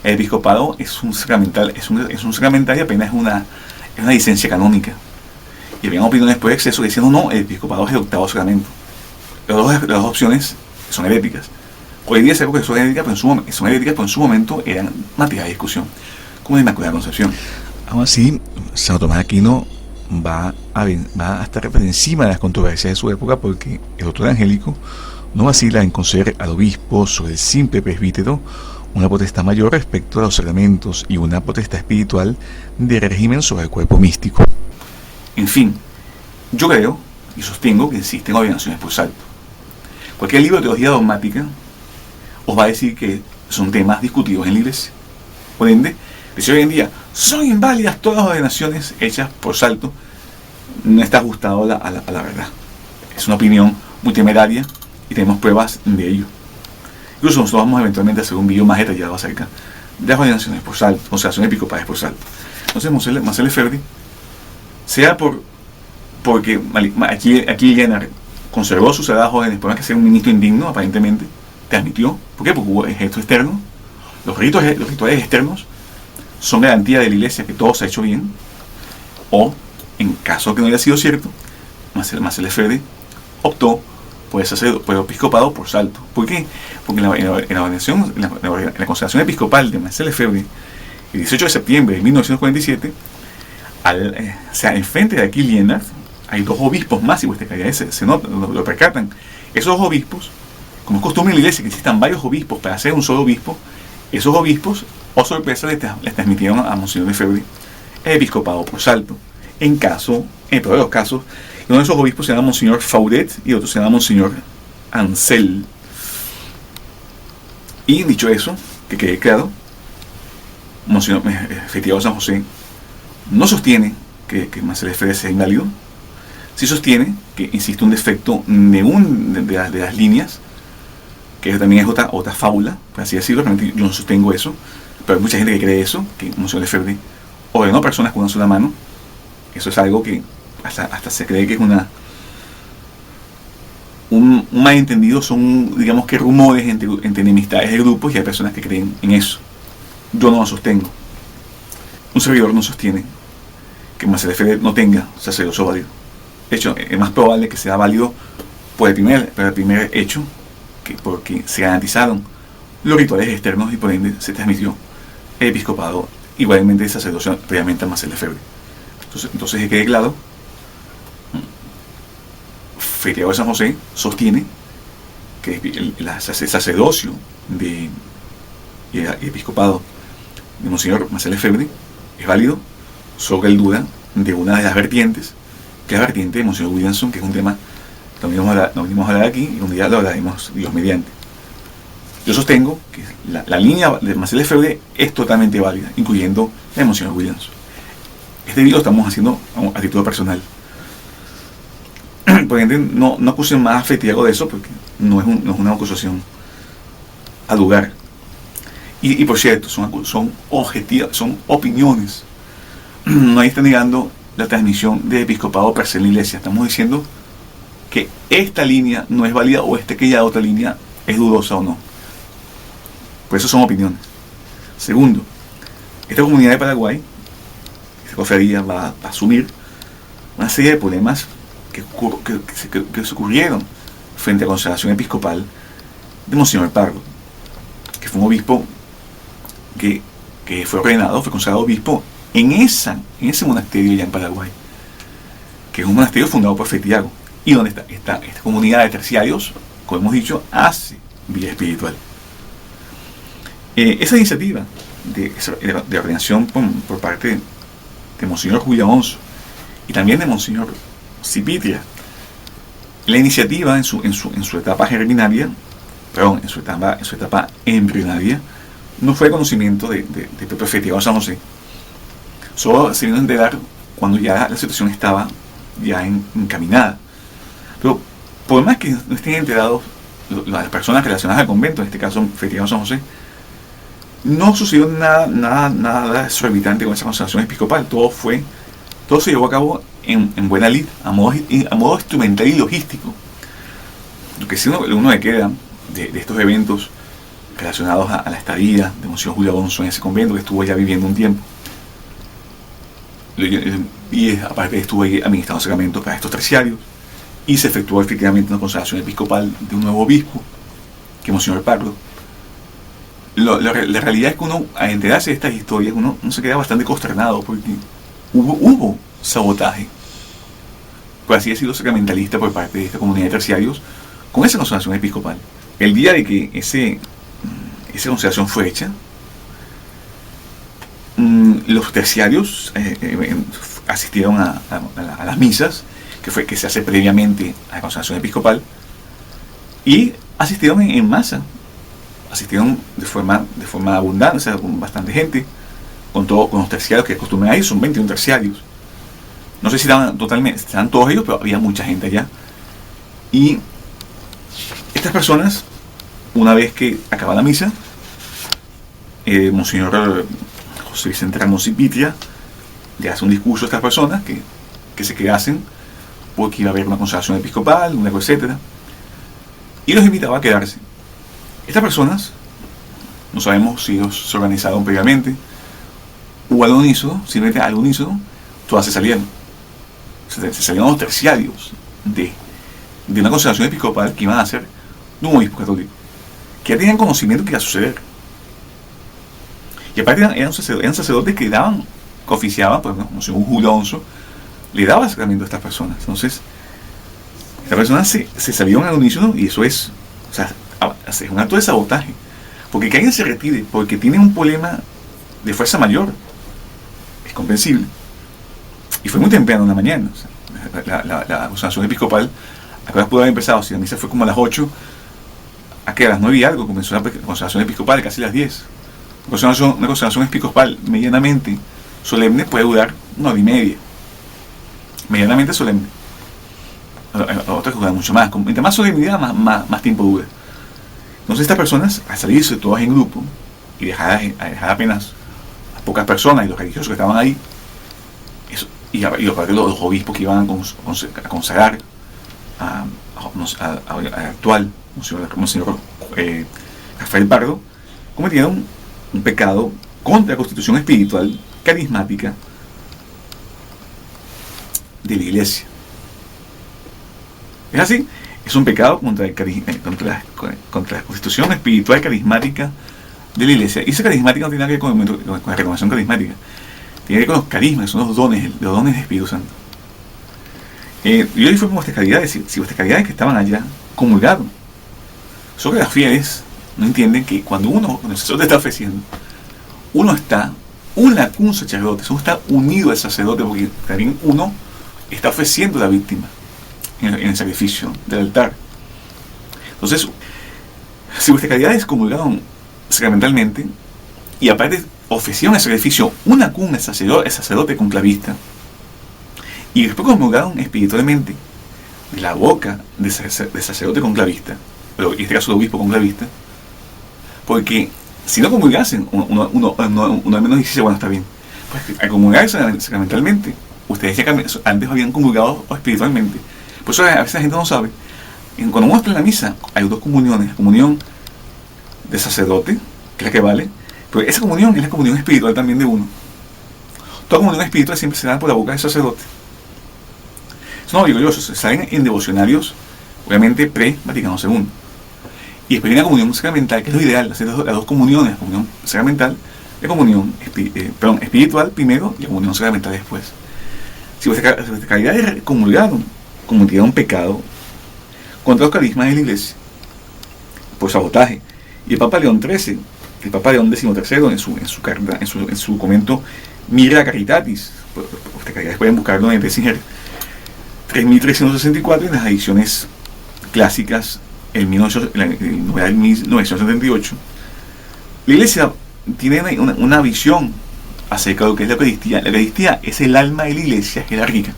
el episcopado es un sacramental, es un sacramental y apenas es una licencia canónica. Y habían opiniones por exceso que decían no, el episcopado es el octavo sacramento. Las dos opciones son heréticas. Hoy en día sabemos que son heréticas, pero en su momento eran materia de discusión, como la Inmaculada Concepción. Aún así, Santo Tomás de Aquino va a estar por encima de las controversias de su época, porque el doctor Angélico no vacila en conceder al obispo sobre el simple presbítero una potestad mayor respecto a los sacramentos y una potestad espiritual de régimen sobre el cuerpo místico. En fin, yo creo y sostengo que existen ordenaciones por salto. Cualquier libro de teología dogmática os va a decir que son temas discutidos en la iglesia. Por ende, decir hoy en día, son inválidas todas las ordenaciones hechas por salto, no está ajustado a la verdad. Es una opinión muy temeraria y tenemos pruebas de ello. Incluso nosotros vamos eventualmente a hacer un video más detallado acerca de las ordenaciones por salto, consagraciones episcopales por salto. Entonces, Marcel Lefebvre, sea porque aquí Jenner conservó sus edades jóvenes después de que sea un ministro indigno, aparentemente, transmitió. ¿Por qué? Porque hubo gestos externos. Los rituales externos son garantía de la iglesia que todo se ha hecho bien. O, en caso que no haya sido cierto, Marcel Lefebvre optó por el episcopado por salto. ¿Por qué? Porque en la consagración episcopal de Marcel Lefebvre, el 18 de septiembre de 1947, enfrente de aquí Lienard, hay dos obispos más, y vuestra caridad se nota, lo percatan. Esos obispos, como es costumbre en la iglesia que existan varios obispos para hacer un solo obispo, esos obispos, oh sorpresa, les transmitieron a Monseñor Lefebvre el episcopado por salto. En el peor de los casos, uno de esos obispos se llama Monseñor Fauret y otro se llama Monseñor Ansel. Y dicho eso, que quede claro, Monseñor Festival San José no sostiene que Marcel Lefebvre sea inválido. Sí sostiene que existe un defecto de las líneas, que también es otra fábula, por así decirlo. Realmente yo no sostengo eso, pero hay mucha gente que cree eso, que Monseñor Lefebvre ordenó personas con una sola mano. Eso es algo que hasta se cree que es un malentendido, son, digamos, que rumores entre enemistades de grupos, y hay personas que creen en eso. Yo no lo sostengo. Un servidor no sostiene que Marcel Lefebvre no tenga sacerdocio válido. De hecho, es más probable que sea válido por el primer hecho, porque se garantizaron los rituales externos y por ende se transmitió el episcopado, igualmente el sacerdocio previamente a Marcel Lefebvre. Entonces que quede claro, Festival de San José sostiene que el sacerdocio y el episcopado de Monseñor Marcel Lefebvre es válido, solo que él duda de una de las vertientes, que es la vertiente de Monseñor Williamson, que es un tema que no venimos a hablar aquí y un día lo hablaremos Dios mediante. Yo sostengo que la línea de Marcel Lefebvre es totalmente válida, incluyendo la de Monseñor Williamson. Este video lo estamos haciendo a título personal. Por ende, no acusen más a Fetiago de eso, porque no es una acusación al lugar. Y por cierto, son objetivas, son opiniones. Nadie está negando la transmisión de episcopado per se en la iglesia. Estamos diciendo que esta línea no es válida o aquella otra línea es dudosa o no. Por eso son opiniones. Segundo, esta comunidad de Paraguay, esta cofradía va a asumir una serie de problemas que se ocurrieron frente a la consagración episcopal de Monseñor Pardo, que fue un obispo que fue ordenado, fue consagrado obispo en ese monasterio allá en Paraguay, que es un monasterio fundado por Fetiago, y donde esta comunidad de terciarios, como hemos dicho, hace vida espiritual. Esa iniciativa de ordenación por parte de Monseñor Julio Alonso y también de Monseñor Cipitria, la iniciativa en su etapa germinaria, en su etapa embrionaria, no fue conocimiento de propio Festival de San José. Solo se vino a enterar cuando ya la situación estaba ya encaminada. Pero por más que no estén enterados las personas relacionadas al convento, en este caso Festival de San José, no sucedió nada exorbitante con esa consagración episcopal. Todo se llevó a cabo en buena lid, a modo instrumental y logístico. Lo que sí uno le queda de estos eventos relacionados a la estadía de Monseñor Julio Alonso en ese convento, que estuvo ya viviendo un tiempo, y aparte estuvo ahí administrando sacramentos para estos terciarios, y se efectuó efectivamente una consagración episcopal de un nuevo obispo, que es Monseñor Pardo. La realidad es que uno, al enterarse de estas historias, uno se queda bastante consternado porque hubo sabotaje, por así decirlo, sacramentalista por parte de esta comunidad de terciarios con esa consagración episcopal. El día de que esa consagración fue hecha, los terciarios asistieron a las misas que se hace previamente a la consagración episcopal, y asistieron en masa, asistieron de forma abundante, o sea, con bastante gente, con los terciarios que acostumbran a ir. Son 21 terciarios. No sé si estaban todos ellos, pero había mucha gente allá. Y estas personas, una vez que acaba la misa, Monseñor José Vicente Ramos y Pitria le hace un discurso a estas personas que se quedasen porque iba a haber una consagración episcopal, una cosa, etcétera, y los invitaba a quedarse. Estas personas, no sabemos si ellos se organizaron previamente o al unísono, simplemente al unísono, todas se salieron. Se salieron los terciarios de una consagración episcopal que iban a hacer de un obispo católico, que ya tenían conocimiento que iba a suceder. Y aparte eran sacerdotes que oficiaban, pues, como según Julio Alonso, le daba sacramento a estas personas. Entonces, estas personas se salieron al unísono, y eso es, o sea, es un acto de sabotaje. Porque que alguien se retire porque tiene un problema de fuerza mayor es comprensible. Y fue muy temprano en la mañana. O sea, la consagración episcopal, ¿a qué hora pudo haber empezado? Si la misa fue como a las 8, a las 9 y algo comenzó la consagración episcopal, casi las 10. Una consagración episcopal medianamente solemne puede durar 1 hora y media. Medianamente solemne. Otras que duran mucho más. Entre más solemnidad, más tiempo dura. Entonces estas personas, al salirse todas en grupo y dejar apenas a pocas personas y los religiosos que estaban ahí, y aparte los obispos que iban a consagrar al actual Monseñor Rafael Pardo, cometieron un pecado contra la constitución espiritual carismática de la Iglesia. Es así, es un pecado contra la constitución espiritual carismática de la Iglesia. Y esa carismática no tiene nada que ver con la renovación carismática, tiene que ver con los carismas, que son los dones del Espíritu Santo. Yo informo a vuestras caridades, si vuestras caridades que estaban allá comulgaron. Solo que las fieles no entienden que cuando el sacerdote está ofreciendo, uno está con un sacerdote, uno está unido al sacerdote, porque también uno está ofreciendo a la víctima en el sacrificio del altar. Entonces, si vuestras caridades comulgaron sacramentalmente y aparte ofrecieron el sacrificio una con el sacerdote conclavista, y después comulgaron espiritualmente de la boca del sacerdote conclavista, pero en este caso el obispo conclavista, porque si no comulgasen, uno al menos dice, bueno, está bien, pues al comulgar sacramentalmente, ustedes ya antes habían comulgado espiritualmente. Por eso a veces la gente no sabe. Cuando uno está en la misa, hay dos comuniones: la comunión de sacerdote, que es la que vale, pero esa comunión es la comunión espiritual también de uno. Toda comunión espiritual siempre se da por la boca del sacerdote. Eso no lo digo yo, se salen en devocionarios, obviamente pre-Vaticano II. Y después viene la comunión sacramental, que es lo ideal, hacer las dos comuniones: la comunión sacramental, la comunión espiritual primero y la comunión sacramental después. Si vuestras caridades cometieron un pecado contra los carismas de la Iglesia por sabotaje, y el Papa León XIII, el Papa León XIII, en su documento Mira Caritatis, vuestras caridades pueden buscarlo en el Tessinger 3364, en las ediciones clásicas, el 1978, la Iglesia tiene una visión acerca de lo que es la Eucaristía. La Eucaristía es el alma de la Iglesia jerárquica.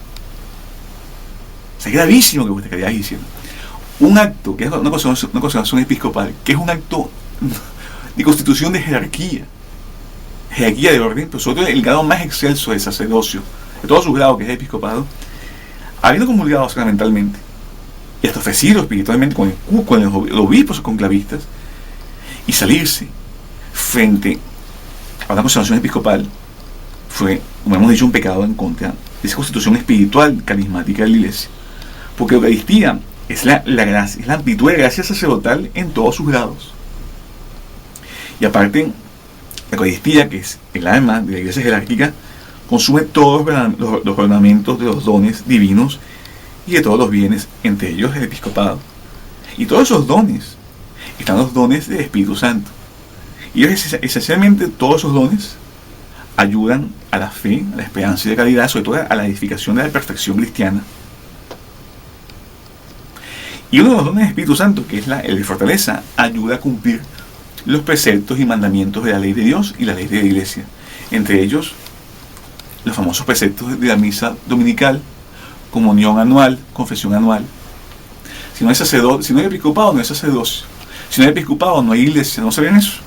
O sea, es gravísimo que vuestras caridades hicieron un acto que es una consagración episcopal, que es un acto de constitución de jerarquía de orden, pero sobre todo el grado más excelso del sacerdocio, de todos sus grados, que es el episcopado, habiendo comulgado sacramentalmente y hasta ofrecido espiritualmente con los obispos conclavistas, y salirse frente a una consagración episcopal fue, como hemos dicho, un pecado en contra de esa constitución espiritual carismática de la Iglesia. Porque la Eucaristía es la gracia, es la amplitud de gracia sacerdotal en todos sus grados. Y Y aparte, la Eucaristía, que es el alma de la iglesia jerárquica, consume todos los ornamentos de los dones divinos y de todos los bienes, entre ellos el episcopado. Y todos esos dones, están los dones del Espíritu Santo. Y esencialmente todos esos dones ayudan a la fe, a la esperanza y la caridad, sobre todo a la edificación de la perfección cristiana. Y uno de los dones del Espíritu Santo, que es el de fortaleza, ayuda a cumplir los preceptos y mandamientos de la ley de Dios y la ley de la Iglesia. Entre ellos, los famosos preceptos de la misa dominical, comunión anual, confesión anual. Si no hay sacerdote, si no hay episcopado, no hay sacerdocio. Si no hay episcopado, no hay iglesia. ¿No sabían eso?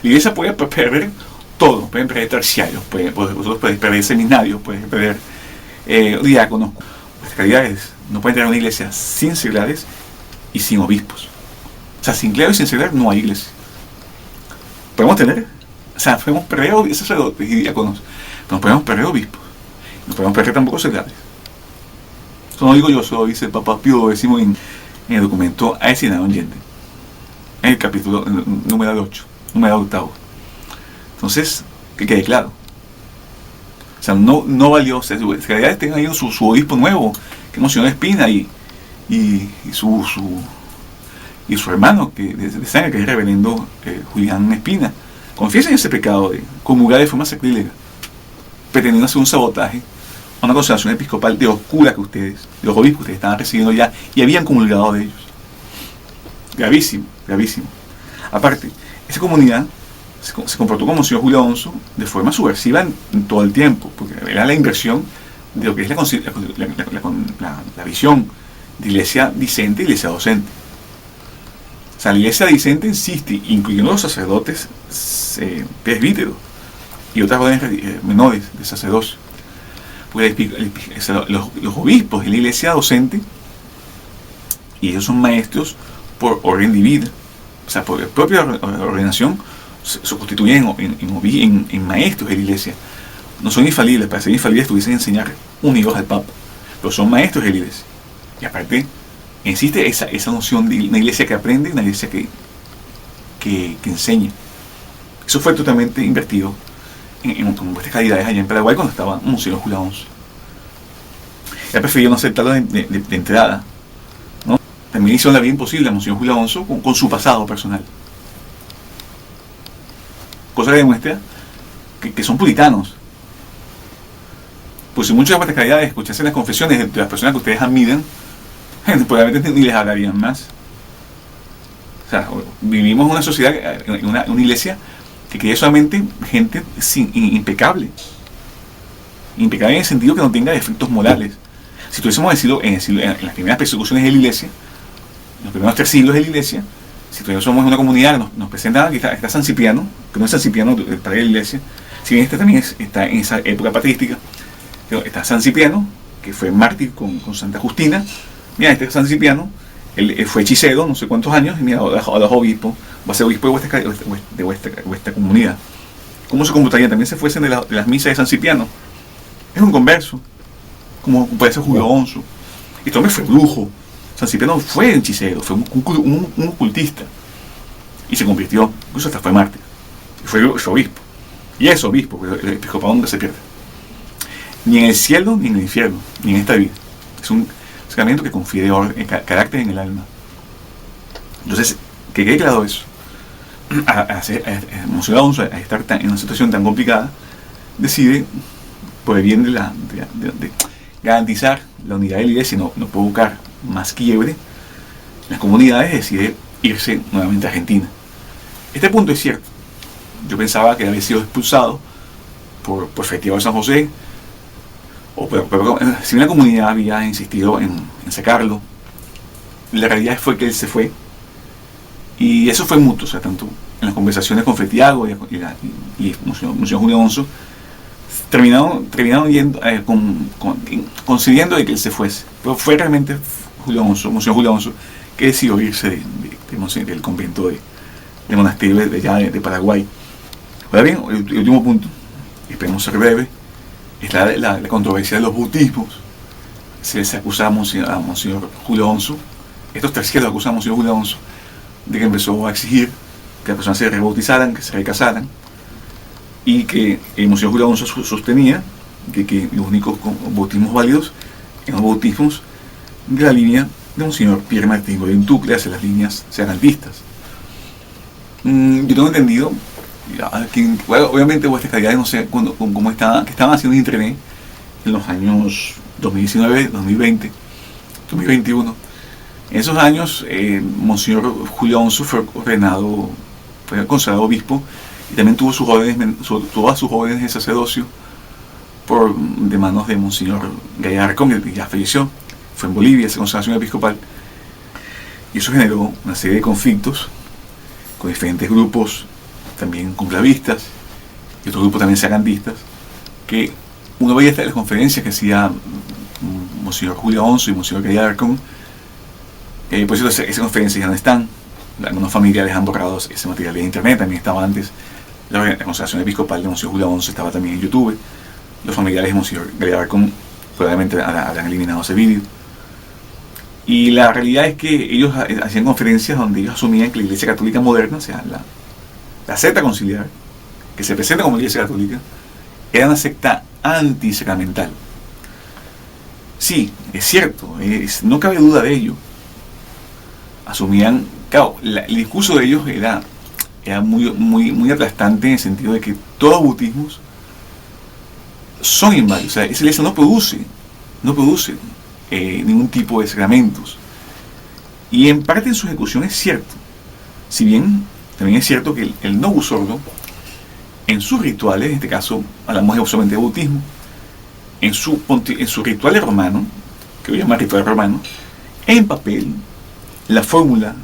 La iglesia puede perder todo. Pueden perder terciarios, vosotros podéis perder seminarios, podéis perder diáconos. Vuestras calidades no pueden tener una iglesia sin seglares y sin obispos. O sea, sin clero y sin seglar no hay iglesia. Podemos perder sacerdotes y diáconos, pero no podemos perder obispos. No podemos perder tampoco seglares. Eso no digo yo, eso lo dice el Papa Pío X en el documento Aecinado Yente, en el capítulo número 8, número 8. Entonces, que quede claro. O sea, no valió. O sea, en realidad tengan ahí su obispo nuevo, que es Monseñor Espina, y su hermano de sangre, que es el reverendo Julián Espina. Confiesen ese pecado de comulgar de forma sacrílega, pretendiendo hacer un sabotaje a una consagración episcopal de oscura que ustedes, los obispos, ustedes estaban recibiendo ya y habían comulgado de ellos. Gravísimo, gravísimo. Aparte, esa comunidad se comportó con Monseñor Julio Alonso de forma subversiva en todo el tiempo, porque era la inversión de lo que es la visión de iglesia discente y iglesia docente. O sea, la iglesia discente insiste, incluyendo los sacerdotes presbíteros y otras órdenes menores de sacerdocio. Pues los obispos de la iglesia docente, y ellos son maestros por orden divina, o sea, por propia ordenación, se constituyen en maestros de la iglesia. No son infalibles. Para ser infalibles tuviesen que enseñar unidos al Papa, pero son maestros de la iglesia. Y aparte, existe esa noción de una iglesia que aprende y una iglesia que enseña. Eso fue totalmente invertido con vuestras calidades allá en Paraguay cuando estaba Monseñor Julio Alonso. Él prefirió no aceptarlo de entrada, ¿no? También hizo la vida imposible a Monseñor Julio Alonso con su pasado personal. Cosa que demuestra que son puritanos. Pues si muchas de vuestras calidades escuchasen las confesiones de las personas que ustedes admiran, probablemente ni les hablarían más. O sea, vivimos en una sociedad, en una iglesia que cree solamente gente impecable. Impecable en el sentido que no tenga defectos morales. Si tuviésemos decidido en las primeras persecuciones de la iglesia, en los primeros 3 siglos de la iglesia, si todavía somos una comunidad, nos presentan aquí está San Cipriano, que no es San Cipriano el padre de la iglesia, si bien este también está en esa época patrística, pero está San Cipriano, que fue mártir con Santa Justina. Mira, este San Cipriano, él fue hechicero, no sé cuántos años, y mira, ahora es obispo, va a ser obispo de vuestra comunidad. ¿Cómo se computaría? También se fuesen de las misas de San Cipriano. Es un converso, como puede ser Julio Alonso. Este hombre fue brujo. San Cipriano fue hechicero, fue un ocultista. Y se convirtió, incluso hasta fue mártir. Y fue obispo. Y es obispo, porque el episcopado nunca se pierde. Ni en el cielo, ni en el infierno, ni en esta vida. Es un sacramento que confiere carácter en el alma. Entonces, que quede claro eso. Monseñor Alonso, a estar en una situación tan complicada, decide, por el bien de garantizar la unidad de la iglesia y no provocar más quiebre en las comunidades, decide irse nuevamente a Argentina. Este punto es cierto. Yo pensaba que había sido expulsado por Festival de San José, pero si una comunidad había insistido en sacarlo, la realidad fue que él se fue, y eso fue mutuo. O sea, tanto en las conversaciones con Fetiago y Monseñor Julio Alonso, terminaron yendo, concediendo de que él se fuese, pero fue realmente Monseñor Julio Alonso, que decidió irse del convento de monasterio de Paraguay. Ahora bien, el último punto, esperemos ser breve, es la controversia de los bautismos. Se les acusa a Monseñor Julio Alonso, estos terceros acusan a Monseñor Julio Alonso de que empezó a exigir que las personas se rebautizaran, que se recasaran, y que Monseñor Julio Alonso sostenía de que los únicos bautismos válidos eran los bautismos de la línea de Monseñor Pierre Martín Goyentucle hacia las líneas serantistas. Yo tengo entendido, bueno, obviamente vuestra calidad, no sé cómo estaba, que estaban haciendo en internet en los años 2019, 2020, 2021. En esos años, Monseñor Julio Alonso fue ordenado, fue consagrado obispo, y también tuvo todas sus órdenes de sacerdocio de manos de Monseñor Gallardo, que ya falleció. Fue en Bolivia esa consagración episcopal, y eso generó una serie de conflictos con diferentes grupos, también conclavistas y otros grupos también serantistas, que uno veía hasta las conferencias que hacía Monseñor Julio Alonso y Monseñor Gallardo. Por cierto, esas conferencias ya no están. Algunos familiares han borrado ese material de internet. También estaba antes la consagración episcopal de Monseñor Julio Alonso, estaba también en YouTube. Los familiares de Monseñor Gallardo probablemente habrán eliminado ese vídeo. Y la realidad es que ellos hacían conferencias donde ellos asumían que la Iglesia Católica moderna, o sea, la secta conciliar, que se presenta como Iglesia Católica, era una secta antisacramental. Sí, es cierto, no cabe duda de ello. Asumían, claro, el discurso de ellos era muy aplastante, en el sentido de que todos los bautismos son inválidos. O sea, esa iglesia no produce ningún tipo de sacramentos. Y en parte en su ejecución es cierto. Si bien también es cierto que el Novus Ordo, en sus rituales, en este caso hablamos solamente de bautismo, en su ritual romano, que voy a llamar ritual romano, en papel, la fórmula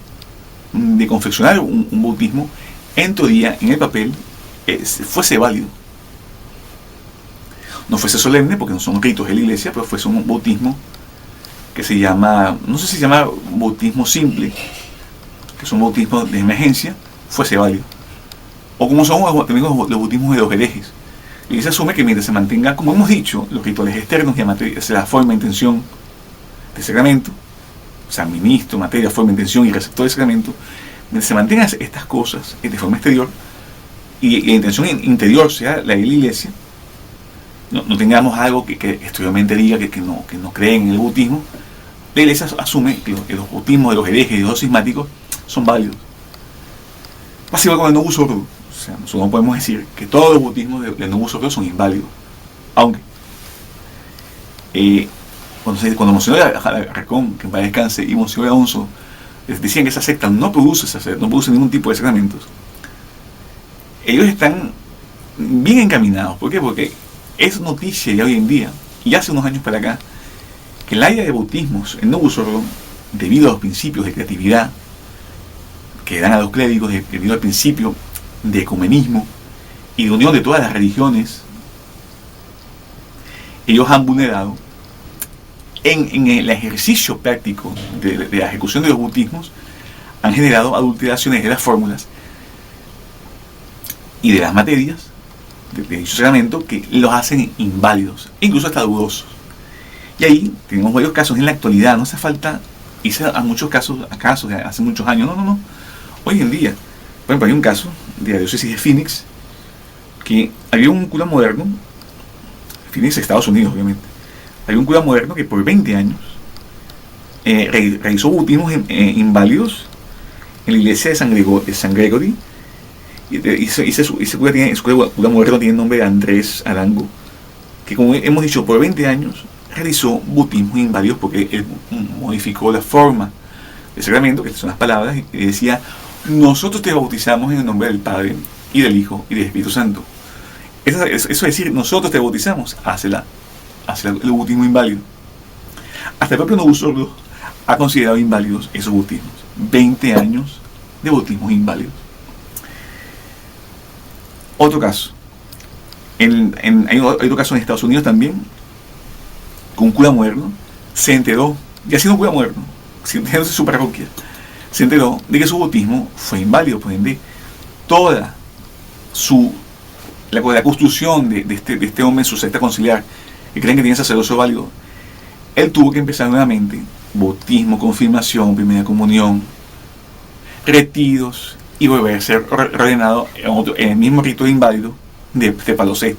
de confeccionar un bautismo, en teoría, en el papel, fuese válido. No fuese solemne, porque no son ritos de la iglesia, pero fuese un bautismo que se llama, no sé si se llama bautismo simple, que son bautismos de emergencia, fuese válido. O como son también los bautismos de los herejes. La iglesia asume que mientras se mantenga, como hemos dicho, los rituales externos y la forma, intención de sacramento, o sea, ministro, materia, forma, intención y receptor de sacramento, mientras se mantengan estas cosas de forma exterior y la intención interior sea la de la iglesia, no tengamos algo que exteriormente diga que no creen en el bautismo, la iglesia asume que los bautismos de los herejes y de los cismáticos son válidos. Así va con el Novus Ordo. O sea, nosotros no podemos decir que todos los bautismos del Novus Ordo son inválidos. Aunque cuando Monseñor Racón, que en paz descanse, y Monseñor Alonso decían que esa secta no produce ningún tipo de sacramentos, ellos están bien encaminados. ¿Por qué? Porque es noticia ya hoy en día, y hace unos años para acá, que el área de bautismos en Novus Ordo, debido a los principios de creatividad que dan a los clérigos, debido al principio de ecumenismo y de unión de todas las religiones, ellos han vulnerado en el ejercicio práctico de la ejecución de los bautismos, han generado adulteraciones de las fórmulas y de las materias de dicho sacramento que los hacen inválidos, incluso hasta dudosos. Y ahí tenemos varios casos en la actualidad. No hace falta irse a muchos casos de hace muchos años. No. Hoy en día, por ejemplo, hay un caso de la diócesis de Phoenix, que había un cura moderno, Phoenix, Estados Unidos, obviamente. Había un cura moderno que por 20 años realizó bautismos inválidos en la iglesia de San Gregory. Y ese cura moderno tiene el nombre de Andrés Arango, que, como hemos dicho, por 20 años realizó bautismos inválidos porque él modificó la forma del sacramento, que son las palabras, y decía: nosotros te bautizamos en el nombre del Padre y del Hijo y del Espíritu Santo. Eso es decir, nosotros te bautizamos, hace el bautismo inválido. Hasta el propio Novus Ordo ha considerado inválidos esos bautismos. 20 años de bautismos inválidos. Otro caso. Hay otro caso en Estados Unidos también, con un cura moderno, se enteró, ya siendo un cura moderno, enterándose de su parroquia, se enteró de que su bautismo fue inválido. Por ende, toda la construcción de este hombre en su secta conciliar, que creen que tiene sacerdocio válido, él tuvo que empezar nuevamente bautismo, confirmación, primera comunión, retiros, y volver a ser reordenado en el mismo rito inválido de Pablo VI,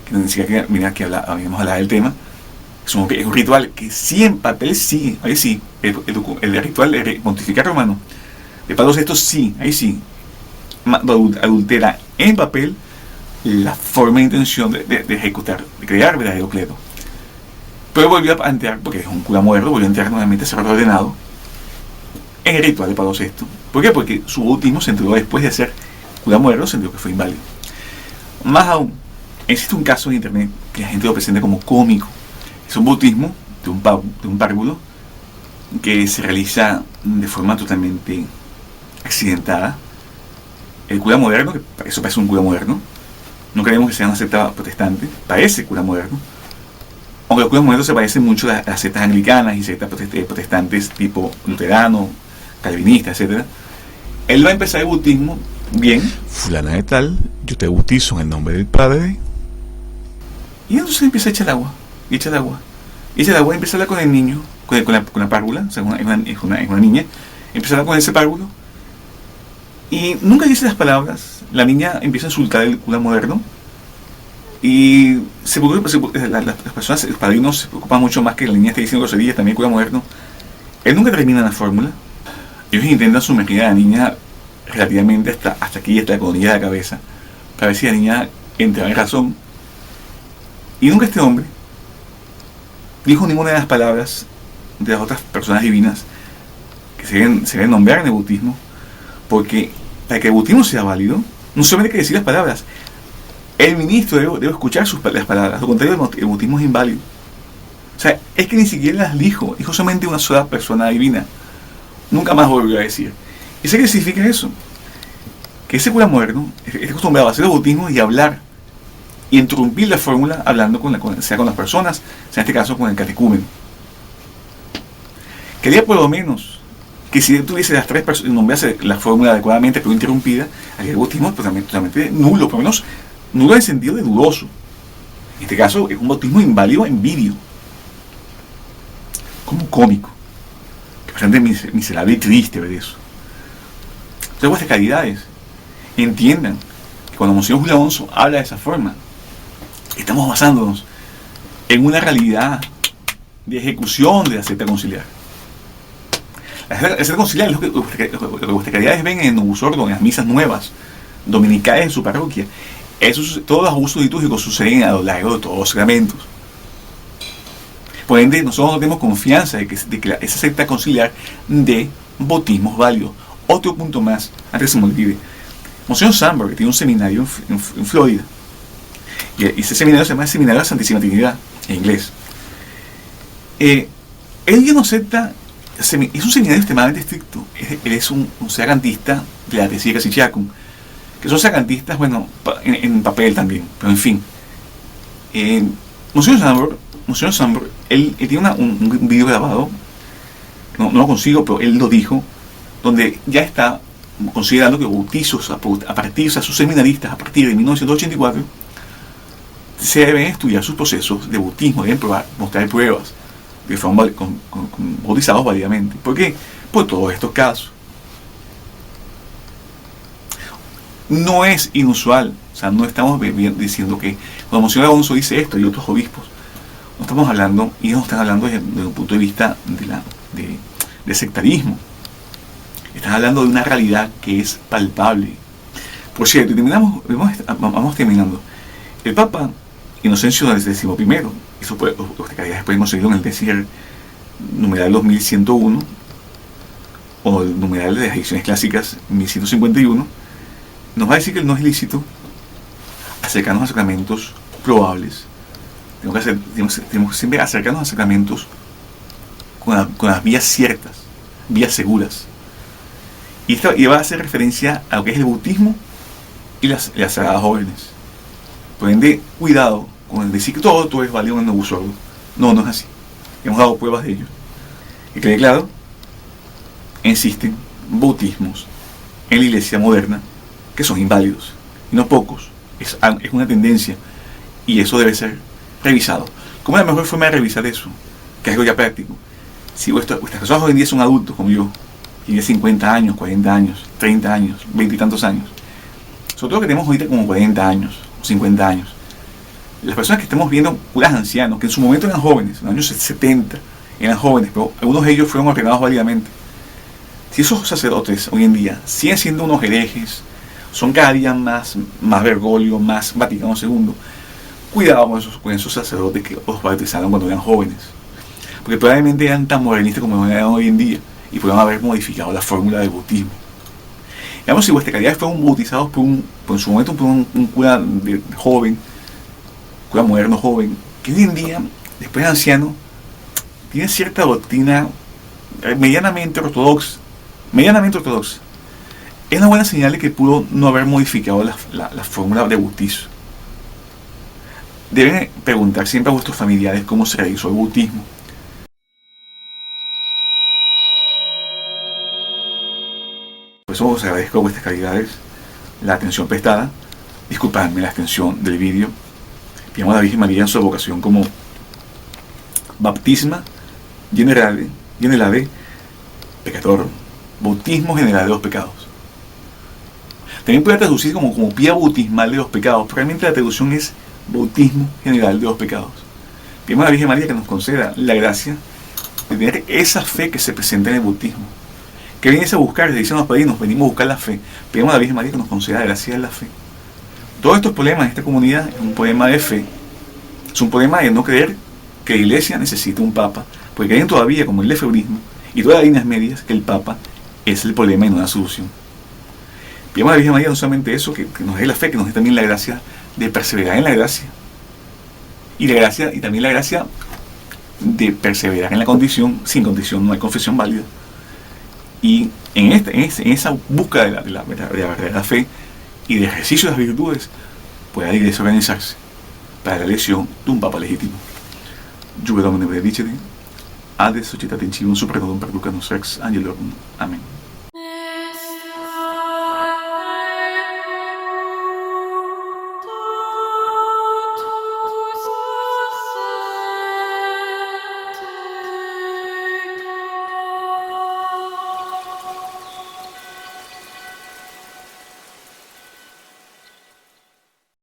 que ni siquiera habíamos hablado del tema. Es un ritual que sí en papel sí, ahí sí, el ritual de pontificar romano de Pablo VI sí, ahí sí, adultera en papel la forma e intención de ejecutar, de crear verdadero clero. Pero volvió a entrar, porque es un cura moderno, volvió a entrar nuevamente a ser ordenado en el ritual de Pablo VI. ¿Por qué? Porque su bautismo se entregó después de ser cura moderno, se enteró que fue inválido. Más aún, existe un caso en internet que la gente lo presenta como cómico. Es un bautismo de un párvulo que se realiza de forma totalmente accidentada. El cura moderno, que eso parece un cura moderno, no creemos que sea una secta protestante, parece cura moderno, aunque los curas modernos se parecen mucho a las sectas anglicanas y sectas protestantes tipo luterano, calvinista, etc. Él va a empezar el bautismo bien. Fulana de tal, yo te bautizo en el nombre del Padre. Y entonces empieza a echar agua, y echa el agua, y echa el agua, y empieza a hablar con el niño, con la párvula, o sea, es una niña, empieza a hablar con ese párvulo, y nunca dice las palabras. La niña empieza a insultar al cura moderno, y las personas, los padrinos se preocupan mucho más que la niña esté diciendo groserías, también el cura moderno. Él nunca termina la fórmula. Ellos intentan sumergir a la niña relativamente hasta aquí, hasta la coronilla de la cabeza, para ver si la niña entra en razón. Y nunca este hombre dijo ninguna de las palabras de las otras personas divinas que se deben nombrar en el bautismo, porque para que el bautismo sea válido, no solamente hay que decir las palabras, el ministro debe escuchar las palabras, lo contrario el bautismo es inválido. O sea, es que ni siquiera las dijo solamente una sola persona divina, nunca más volvió a decir. ¿Y qué significa eso? Que ese cura moderno está acostumbrado a hacer los bautismos y hablar, y interrumpir la fórmula hablando sea con las personas, sea en este caso con el catecúmeno. Quería por lo menos que si tuviese las tres personas, nombrase la fórmula adecuadamente pero interrumpida, el bautismo totalmente nulo, por lo menos nulo en el sentido de dudoso. En este caso es un bautismo inválido en vídeo, como cómico, que bastante miserable y triste ver eso. Entonces, vuestras caridades, entiendan que cuando Monseñor Julio Alonso habla de esa forma, estamos basándonos en una realidad de ejecución de la secta conciliar. La secta conciliar es lo que vuestras caridades ven en el Novus Ordo, en las misas nuevas, dominicales en su parroquia. Todos los abusos litúrgicos suceden a lo largo de todos los sacramentos. Por ende, nosotros no tenemos confianza de que esa secta conciliar dé bautismos válidos. Otro punto más, antes que se me olvide. Monseñor Sandberg tiene un seminario en Florida. Y ese seminario se llama Seminario de la Santísima Trinidad, en inglés. Él ya no acepta, es un seminario extremadamente estricto. Él es un sacrantista de la tesis de Casichacum, que son sacantistas, bueno, en papel también, pero en fin. Monseñor Sandberg, él tiene un video grabado, no lo consigo, pero él lo dijo, donde ya está considerando que bautizos a partir, o sea, sus seminaristas a partir de 1984 se deben estudiar sus procesos de bautismo, deben mostrar pruebas de que fueron bautizados válidamente. ¿Por qué? Por todos estos casos. No es inusual, o sea, no estamos diciendo que cuando Monseñor Alonso dice esto y otros obispos, no estamos hablando, y ellos están hablando desde un punto de vista de sectarismo. Están hablando de una realidad que es palpable. Por cierto, vamos terminando. El Papa Inocencio XI, eso ustedes pueden conseguirlo en el decir numeral 2101 o el numeral de las ediciones clásicas 1151, nos va a decir que no es lícito acercarnos a sacramentos probables. Tenemos que siempre acercarnos a sacramentos con las vías ciertas, vías seguras. Y va a hacer referencia a lo que es el bautismo y las sagradas órdenes. Por ende, cuidado con decir que todo es válido en el Novus Ordo. No es así. Hemos dado pruebas de ello. Y quede claro, existen bautismos en la iglesia moderna que son inválidos. Y no pocos. Es una tendencia. Y eso debe ser revisado. ¿Cómo es la mejor forma de revisar eso? Que es algo ya práctico. Si vuestras personas hoy en día son adultos como yo, tiene 50 años, 40 años, 30 años, 20 y tantos años. Sobre todo que tenemos ahorita como 40 años o 50 años. Las personas que estamos viendo, puras ancianos, que en su momento eran jóvenes, en los años 70 eran jóvenes, pero algunos de ellos fueron ordenados válidamente. Si esos sacerdotes hoy en día siguen siendo unos herejes, son cada día más Bergoglio, más Vaticano II, cuidado con esos sacerdotes que los bautizaron cuando eran jóvenes, porque probablemente eran tan modernistas como eran hoy en día y pudieron haber modificado la fórmula del bautismo. Digamos, si vuestra calidad fueron bautizados en su momento por un cura joven, cura moderno joven, que hoy en día, después de anciano, tiene cierta doctrina medianamente ortodoxa, es una buena señal de que pudo no haber modificado la fórmula de bautizo. Deben preguntar siempre a vuestros familiares cómo se realizó el bautismo. Por eso os agradezco a vuestras calidades la atención prestada. Disculpadme la extensión del vídeo. Pidamos a la Virgen María en su vocación como baptisma generale peccator, bautismo general de los pecados. También puede traducir como pía bautismal de los pecados, pero realmente la traducción es bautismo general de los pecados. Pidamos a la Virgen María que nos conceda la gracia de tener esa fe que se presenta en el bautismo. ¿Qué vienes a buscar? Le dicen los padrinos, venimos a buscar la fe. Pidamos a la Virgen María que nos conceda la gracia de la fe. Todos estos problemas en esta comunidad es un problema de fe. Es un problema de no creer que la Iglesia necesita un Papa, porque creen todavía, como el lefebrismo y todas las líneas medias, que el Papa es el problema y no la solución. Pidamos a la Virgen María no solamente eso, que nos dé la fe, que nos dé también la gracia de perseverar en la gracia. Y también la gracia de perseverar en la condición. Sin condición no hay confesión válida. Y en esa búsqueda de la verdadera fe y de ejercicio de las virtudes, pueda la Iglesia organizarse para la elección de un Papa legítimo. Juve Domine benedicere, ad societatem civum supra nodum perducamus rex angelorum. Amén.